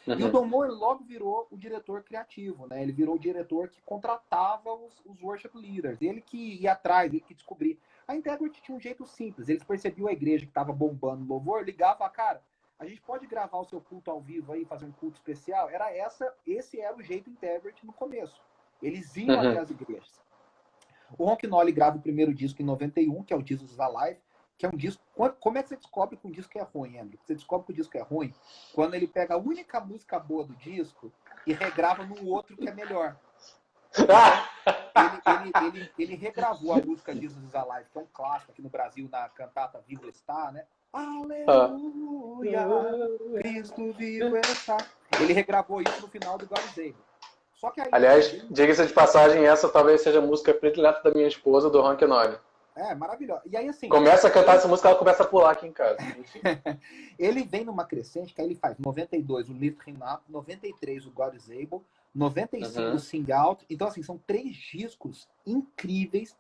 E o Don Moen logo virou o diretor criativo, né? Ele virou o diretor que contratava os worship leaders. Ele que ia atrás, ele que descobria. A Integrity tinha um jeito simples. Eles percebiam a igreja que estava bombando no louvor, ligava, cara, a gente pode gravar o seu culto ao vivo aí, fazer um culto especial? Esse era o jeito Integrity no começo. Eles iam até as igrejas. O Ron Kenoly grava o primeiro disco em 91, que é o Jesus Alive, que é um disco... Como é que você descobre que um disco é ruim, Andrew? Você descobre que o disco é ruim quando ele pega a única música boa do disco e regrava num outro que é melhor. Então, ele regravou a música Jesus is Alive, que é um clássico aqui no Brasil, na cantata Vivo Está, né? Aleluia, Cristo vivo está. Ele regravou isso no final do God is Able. Só que aí, aliás, diga-se de passagem, essa talvez seja a música predileta da minha esposa, do Ronk Nolly. Maravilhoso. E aí, assim... Começa a cantar essa música, ela começa a pular aqui em casa. Ele vem numa crescente, que aí ele faz 92 o Lift Him Up, 93 o God is Able, 95 o Sing Out. Então, assim, são 3 discos incríveis.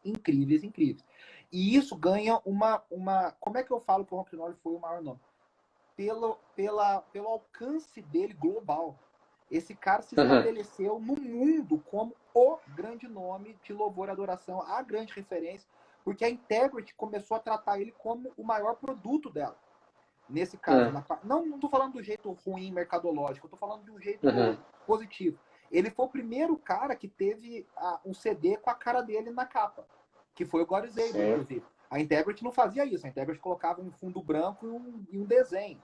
E isso ganha uma... Como é que eu falo que o Ronk Nolly foi o maior nome? Pelo alcance dele global. Esse cara se estabeleceu no mundo como o grande nome de louvor e adoração, a grande referência, porque a Integrity começou a tratar ele como o maior produto dela. Nesse caso, não estou falando do jeito ruim mercadológico, eu estou falando de um jeito positivo. Ele foi o primeiro cara que teve um CD com a cara dele na capa, que foi o God is Able, inclusive. A Integrity não fazia isso, a Integrity colocava um fundo branco e um desenho.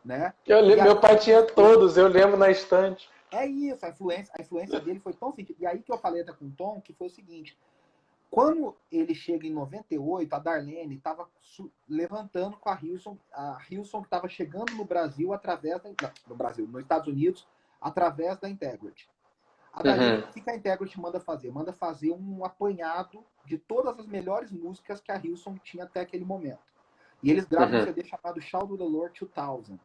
Né? Meu pai tinha todos, eu lembro na estante. É isso, a influência dele foi tão sentida. E aí que eu falei até com o Tom, que foi o seguinte, quando ele chega em 98, a Darlene estava levantando com a Hillsong que estava chegando no Brasil nos Estados Unidos, através da Integrity. A Darlene, o que a Integrity manda fazer? Manda fazer um apanhado de todas as melhores músicas que a Hillsong tinha até aquele momento. E eles gravam um CD chamado Shout to the Lord 2000,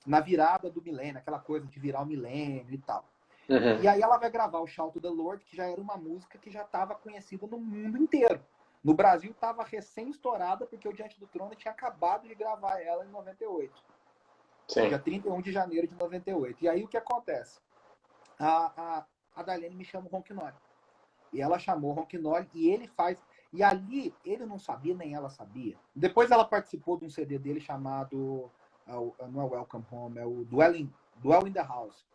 na virada do milênio, aquela coisa de virar o milênio e tal. E aí ela vai gravar o Shout to the Lord, que já era uma música que já estava conhecida no mundo inteiro. No Brasil estava recém-estourada, porque o Diante do Trono tinha acabado de gravar ela em 98. Sim. Dia 31 de janeiro de 98. E aí o que acontece? A Darlene me chama o Ronk Nolly. E ela chamou o Ronk Nolly e ele faz... E ali, ele não sabia, nem ela sabia. Depois ela participou de um CD dele chamado... não é Welcome Home, é o Dwell in the House.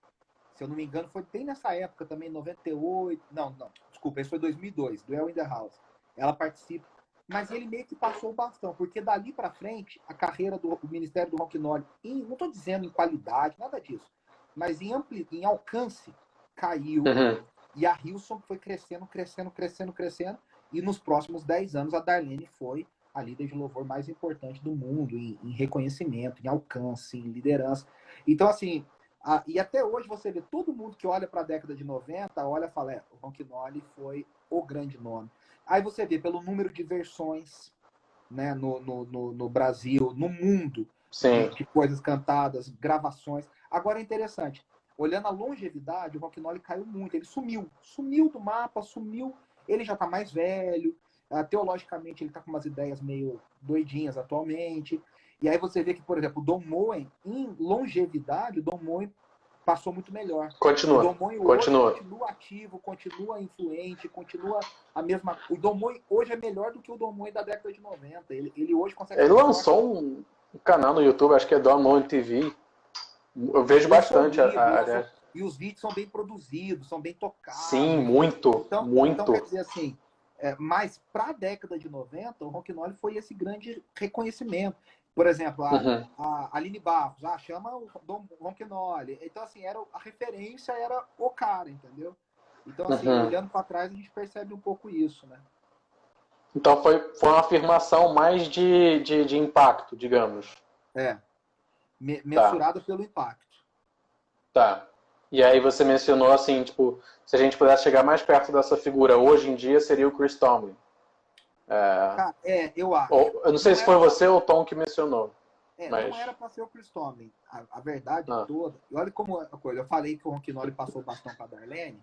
Se eu não me engano, foi bem nessa época também, 98... Não, desculpa, esse foi 2002, Dwell in the House. Ela participa. Mas ele meio que passou o bastão, porque dali pra frente, a carreira do Ministério do Ronk Nolly, não estou dizendo em qualidade, nada disso, mas em alcance, caiu. E a Hillsong foi crescendo. E nos próximos 10 anos, a Darlene foi a líder de louvor mais importante do mundo, em reconhecimento, em alcance, em liderança. Então, assim, e até hoje você vê todo mundo que olha para a década de 90, olha e fala, o Ronk Nolly foi o grande nome. Aí você vê pelo número de versões, né, no Brasil, no mundo, de coisas cantadas, gravações. Agora é interessante, olhando a longevidade, o Ronk Nolly caiu muito, ele sumiu do mapa, ele já está mais velho, teologicamente ele está com umas ideias meio doidinhas atualmente, e aí você vê que, por exemplo, o Don Moen, em longevidade, o Don Moen passou muito melhor. Continua. O Don Moen hoje continua ativo, continua influente, continua a mesma... O Don Moen hoje é melhor do que o Don Moen da década de 90. Ele hoje consegue... Ele lançou um canal no YouTube, acho que é Don Moen TV. Eu vejo bastante. E os vídeos são bem produzidos, são bem tocados. Sim, muito. Então quer dizer assim, mas para a década de 90, o Ronk Nolly foi esse grande reconhecimento. Por exemplo, a Aline Barros, chama o Ronk Nolly. Então, assim, a referência era o cara, entendeu? Então, assim, olhando para trás, a gente percebe um pouco isso, né? Então, foi uma afirmação mais de impacto, digamos. Mensurada pelo impacto. Tá. E aí você mencionou, assim, tipo, se a gente pudesse chegar mais perto dessa figura hoje em dia, seria o Chris Tomlin. Eu acho. Eu não sei se foi você ou o Tom que mencionou. Mas... Não era para ser o Chris Tomlin. A verdade toda... E olha como é a coisa. Eu falei que o Ronk Nolly passou o bastão para a Darlene.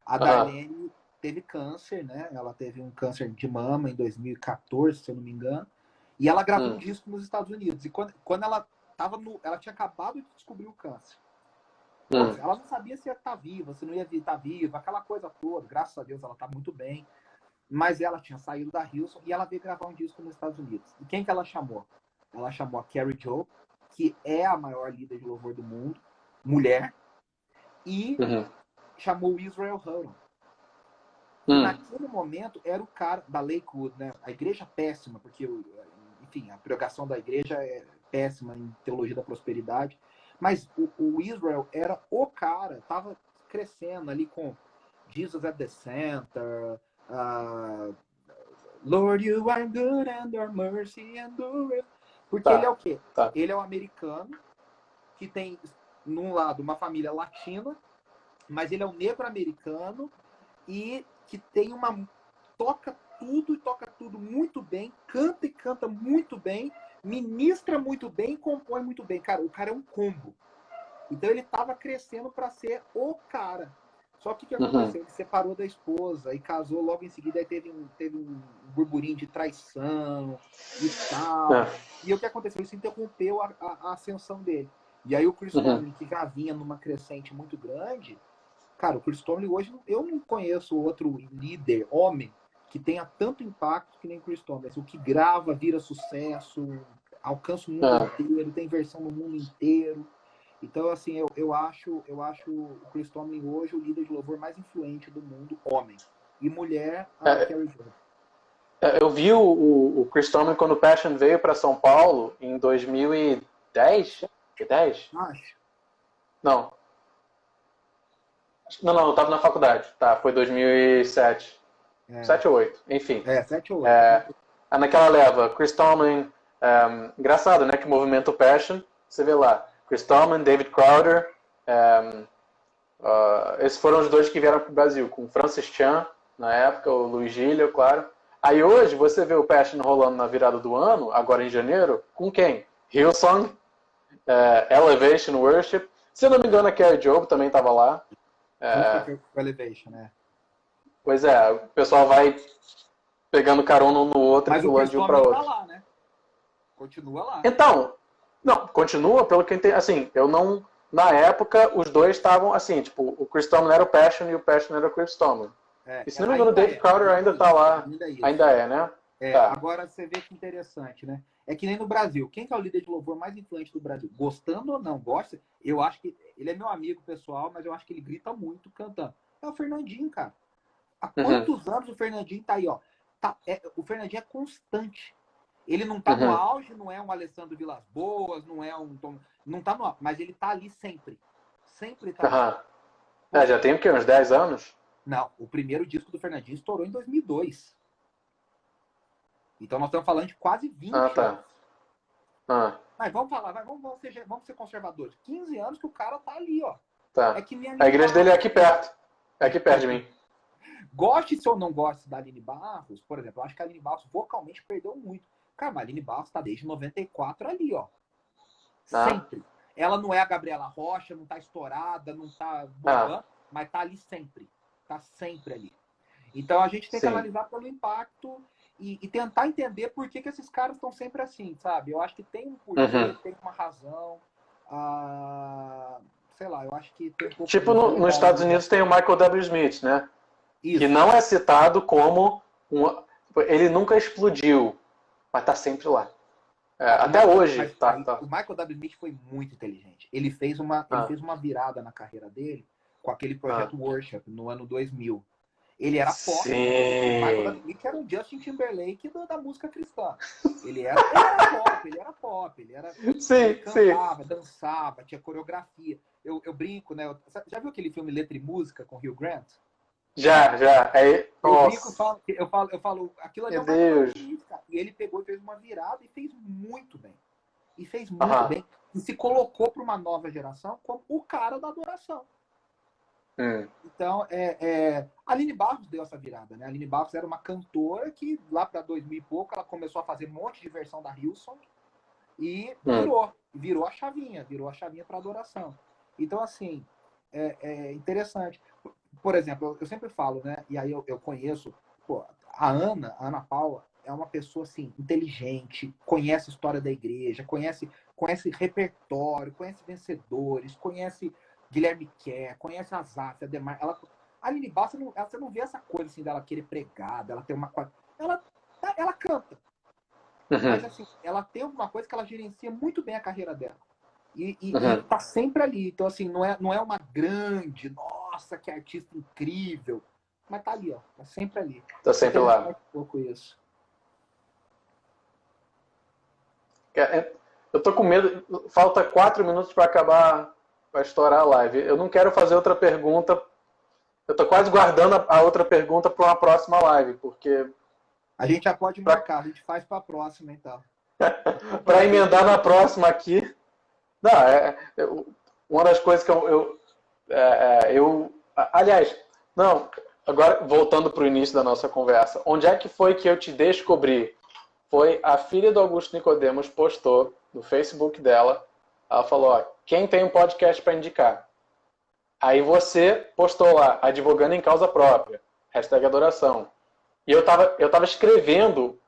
A Darlene teve câncer, né? Ela teve um câncer de mama em 2014, se eu não me engano. E ela gravou um disco nos Estados Unidos. E quando ela estava ela tinha acabado de descobrir o câncer. Ela não sabia se ia estar viva, se não ia estar viva, aquela coisa toda. Graças a Deus ela está muito bem. Mas ela tinha saído da Hillsong e ela veio gravar um disco nos Estados Unidos. E quem que ela chamou? Ela chamou a Carrie Joe, que é a maior líder de louvor do mundo, mulher, e chamou o Israel Houghton. Naquele momento era o cara da Lakewood, né? A igreja péssima, porque enfim, a pregação da igreja é péssima em teologia da prosperidade. Mas o Israel era o cara, tava crescendo ali com Jesus at the Center, Lord, you are good and your mercy endureth. Porque ele é o quê? Ele é o americano que tem, num lado, uma família latina, mas ele é um negro americano e que tem uma... toca tudo muito bem, canta e canta muito bem, ministra muito bem, compõe muito bem. Cara, o cara é um combo. Então ele estava crescendo para ser o cara. Só que o que aconteceu? Ele separou da esposa e casou logo em seguida. Aí teve um burburinho de traição e tal. E o que aconteceu? Isso interrompeu a ascensão dele. E aí o Chris Tomlin, que já vinha numa crescente muito grande, cara, o Chris Tomlin hoje, eu não conheço outro líder, homem, que tenha tanto impacto que nem o Chris Tomlin. Assim, o que grava, vira sucesso, alcança o mundo inteiro, tem versão no mundo inteiro. Então, assim, eu acho o Chris Tomlin hoje o líder de louvor mais influente do mundo, homem. E mulher, a Carrie Jones. Eu vi o Chris Tomlin quando o Passion veio para São Paulo em 2010? 10? Acho. Não, eu estava na faculdade. Tá, foi 2007. 7 ou 8, enfim. 7 ou 8. Naquela leva, Chris Tomlin, engraçado, né, que movimento Passion, você vê lá, Chris Tomlin, David Crowder, esses foram os dois que vieram para o Brasil, com Francis Chan, na época, o Luiz Gilliam, claro. Aí hoje, você vê o Passion rolando na virada do ano, agora em janeiro, com quem? Hillsong, Elevation Worship, se eu não me engano a Carrie Job também estava lá. Elevation, né? Pois é, o pessoal vai pegando carona um no outro, mas e pulando de um para outro. Mas o tá lá, né? Continua lá. Então, não, continua, pelo que eu entendi. Assim, eu não... Na época, os dois estavam assim, tipo, o Chris Tomlin era o Passion e o Passion era o Chris Tomlin. E se não me engano, o David Crowder ainda tá lá. Ainda é, né? Tá. Agora você vê que interessante, né? É que nem no Brasil. Quem que é o líder de louvor mais influente do Brasil? Gostando ou não? Gosta? Eu acho que... Ele é meu amigo pessoal, mas eu acho que ele grita muito cantando. É o Fernandinho, cara. Há quantos anos o Fernandinho tá aí, ó? O Fernandinho é constante. Ele não tá no auge, não é um Alessandro Vilas Boas, não é um... Não tá no auge, mas ele tá ali sempre. Sempre tá ali. Já tem o quê? Uns 10 anos? Não, o primeiro disco do Fernandinho estourou em 2002. Então nós estamos falando de quase 20 anos. Mas vamos falar, vamos ser conservadores. 15 anos que o cara tá ali, ó. Tá. A igreja dele é aqui perto. É aqui perto de mim. Goste se ou não goste da Aline Barros, por exemplo, eu acho que a Aline Barros vocalmente perdeu muito. Cara, mas a Aline Barros tá desde 94 ali, ó. Sempre. Ela não é a Gabriela Rocha, não tá estourada, não tá bombando, mas tá ali sempre. Tá sempre ali. Então a gente tem que analisar pelo impacto e tentar entender por que esses caras estão sempre assim, sabe? Eu acho que tem um porquê, tem uma razão. Sei lá, eu acho que tem um pouco... Tipo, nos Estados Unidos tem o Michael W. Smith, né? Isso. Que não é citado como... Ele nunca explodiu, mas tá sempre lá. Até hoje. O Michael W. Smith foi muito inteligente. Ele fez uma virada na carreira dele com aquele projeto Worship, no ano 2000. Ele era pop. Sim. O Michael W. Smith era o Justin Timberlake da música cristã. Ele era pop. Ele cantava, dançava, tinha coreografia. Eu brinco, né? Já viu aquele filme Letra e Música com Hugh Grant? Já. Eu falo, aquilo ali é o Michael W. Smith, cara. E ele pegou e fez uma virada e fez muito bem. Bem. E se colocou para uma nova geração como o cara da adoração. Então, a Aline Barros deu essa virada, né? A Aline Barros era uma cantora que, lá para 2000 e pouco, ela começou a fazer um monte de versão da Hillsong e virou a chavinha para adoração. Então, assim, é interessante. Por exemplo, eu sempre falo, né? E aí eu conheço, a Ana Paula é uma pessoa, assim, inteligente, conhece a história da igreja, conhece repertório, conhece vencedores, conhece Guilherme Kerr, conhece a Zaf, a Demar. A Aline Barros, você não vê essa coisa assim dela querer pregar, dela ter uma coisa. Ela canta. Mas assim, ela tem alguma coisa que ela gerencia muito bem a carreira dela. E tá sempre ali. Então, assim, não é uma grande, nossa, que artista incrível. Mas tá ali, ó. Tá sempre ali. Tá sempre lá. Um pouco isso. Eu tô com medo. Falta 4 minutos para acabar, para estourar a live. Eu não quero fazer outra pergunta. Eu tô quase guardando a outra pergunta para uma próxima live, porque... A gente já pode marcar, a gente faz para a próxima, então. Para emendar na próxima aqui. Não, uma das coisas que aliás, não, agora voltando para o início da nossa conversa, onde é que foi que eu te descobri? Foi a filha do Augusto Nicodemos postou no Facebook dela, ela falou, ó, quem tem um podcast para indicar? Aí você postou lá, advogando em causa própria, #adoração. E eu tava escrevendo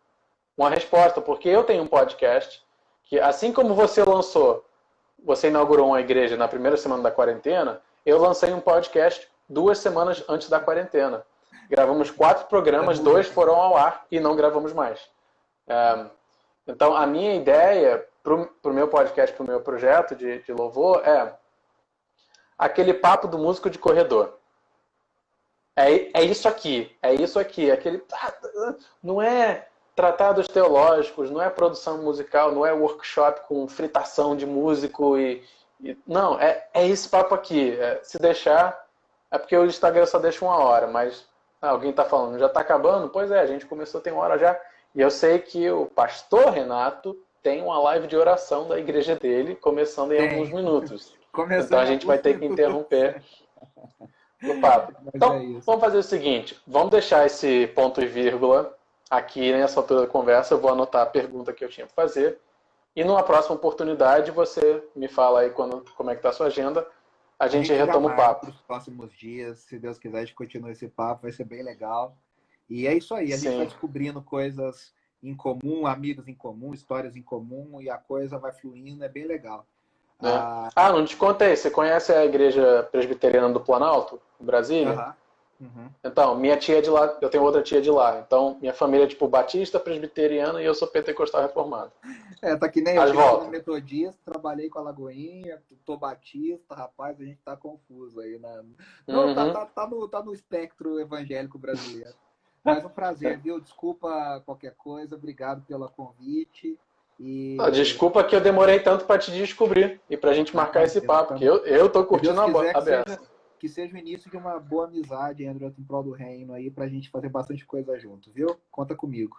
uma resposta, porque eu tenho um podcast que, assim como você inaugurou uma igreja na primeira semana da quarentena, eu lancei um podcast 2 semanas antes da quarentena. Gravamos 4 programas, 2 foram ao ar e não gravamos mais. Então, a minha ideia pro meu podcast, pro meu projeto de louvor, é aquele papo do músico de corredor. É isso aqui. Não é tratados teológicos, não é produção musical, não é workshop com fritação de músico não, é esse papo aqui. Se deixar, é porque o Instagram só deixa 1 hora, mas alguém está falando, já está acabando? Pois é, a gente começou tem 1 hora já. E eu sei que o pastor Renato tem uma live de oração da igreja dele, começando em alguns minutos. Então a gente vai ter que interromper o papo. Então, vamos fazer o seguinte, vamos deixar esse ponto e vírgula aqui nessa altura da conversa, eu vou anotar a pergunta que eu tinha para fazer, e numa próxima oportunidade você me fala aí como é que está a sua agenda, a gente retoma o papo. Nos próximos dias, se Deus quiser, a gente continua esse papo, vai ser bem legal. E é isso aí, a gente vai descobrindo coisas em comum, amigos em comum, histórias em comum, e a coisa vai fluindo, é bem legal. Não te contei, você conhece a Igreja Presbiteriana do Planalto, em Brasília? Uhum. Então, minha tia é de lá, eu tenho outra tia de lá. Então, minha família é tipo batista, presbiteriana e eu sou pentecostal reformado. Tá que nem eu sou metodista, trabalhei com a Lagoinha, tô batista, rapaz, a gente tá confuso aí. Né? Não, tá no espectro evangélico brasileiro. Mas um prazer, viu? Desculpa qualquer coisa, obrigado pelo convite. Desculpa que eu demorei tanto para te descobrir e pra gente marcar esse papo, porque eu tô curtindo a beça. Que seja o início de uma boa amizade, André, em prol do reino aí, pra gente fazer bastante coisa junto, viu? Conta comigo.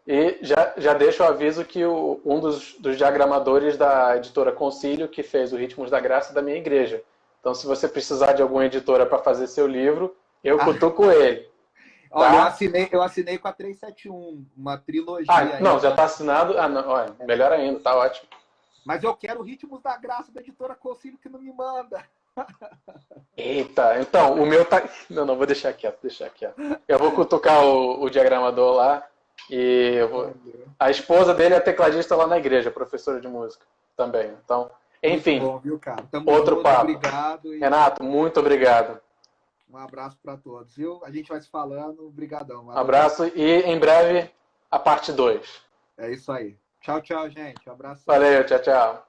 E já deixo o aviso que um dos diagramadores da editora Concílio, que fez o Ritmos da Graça, da minha igreja. Então, se você precisar de alguma editora para fazer seu livro, eu cutuco ele. Tá? Olha, eu assinei com a 371, uma trilogia. Não, já tá assinado. Não, olha, melhor ainda, tá ótimo. Mas eu quero o Ritmos da Graça da editora Concílio que não me manda. Eita, então, o meu tá... Não, vou deixar quieto. Eu vou cutucar o diagramador lá e a esposa dele é tecladista lá na igreja, professora de música também. Então, enfim, muito bom, viu, cara? outro papo. Obrigado. Renato, muito obrigado. Um abraço para todos, viu? A gente vai se falando. Obrigadão. Um abraço e em breve a parte 2. É isso aí. Tchau, gente. Um abraço. Valeu, tchau. Tchau.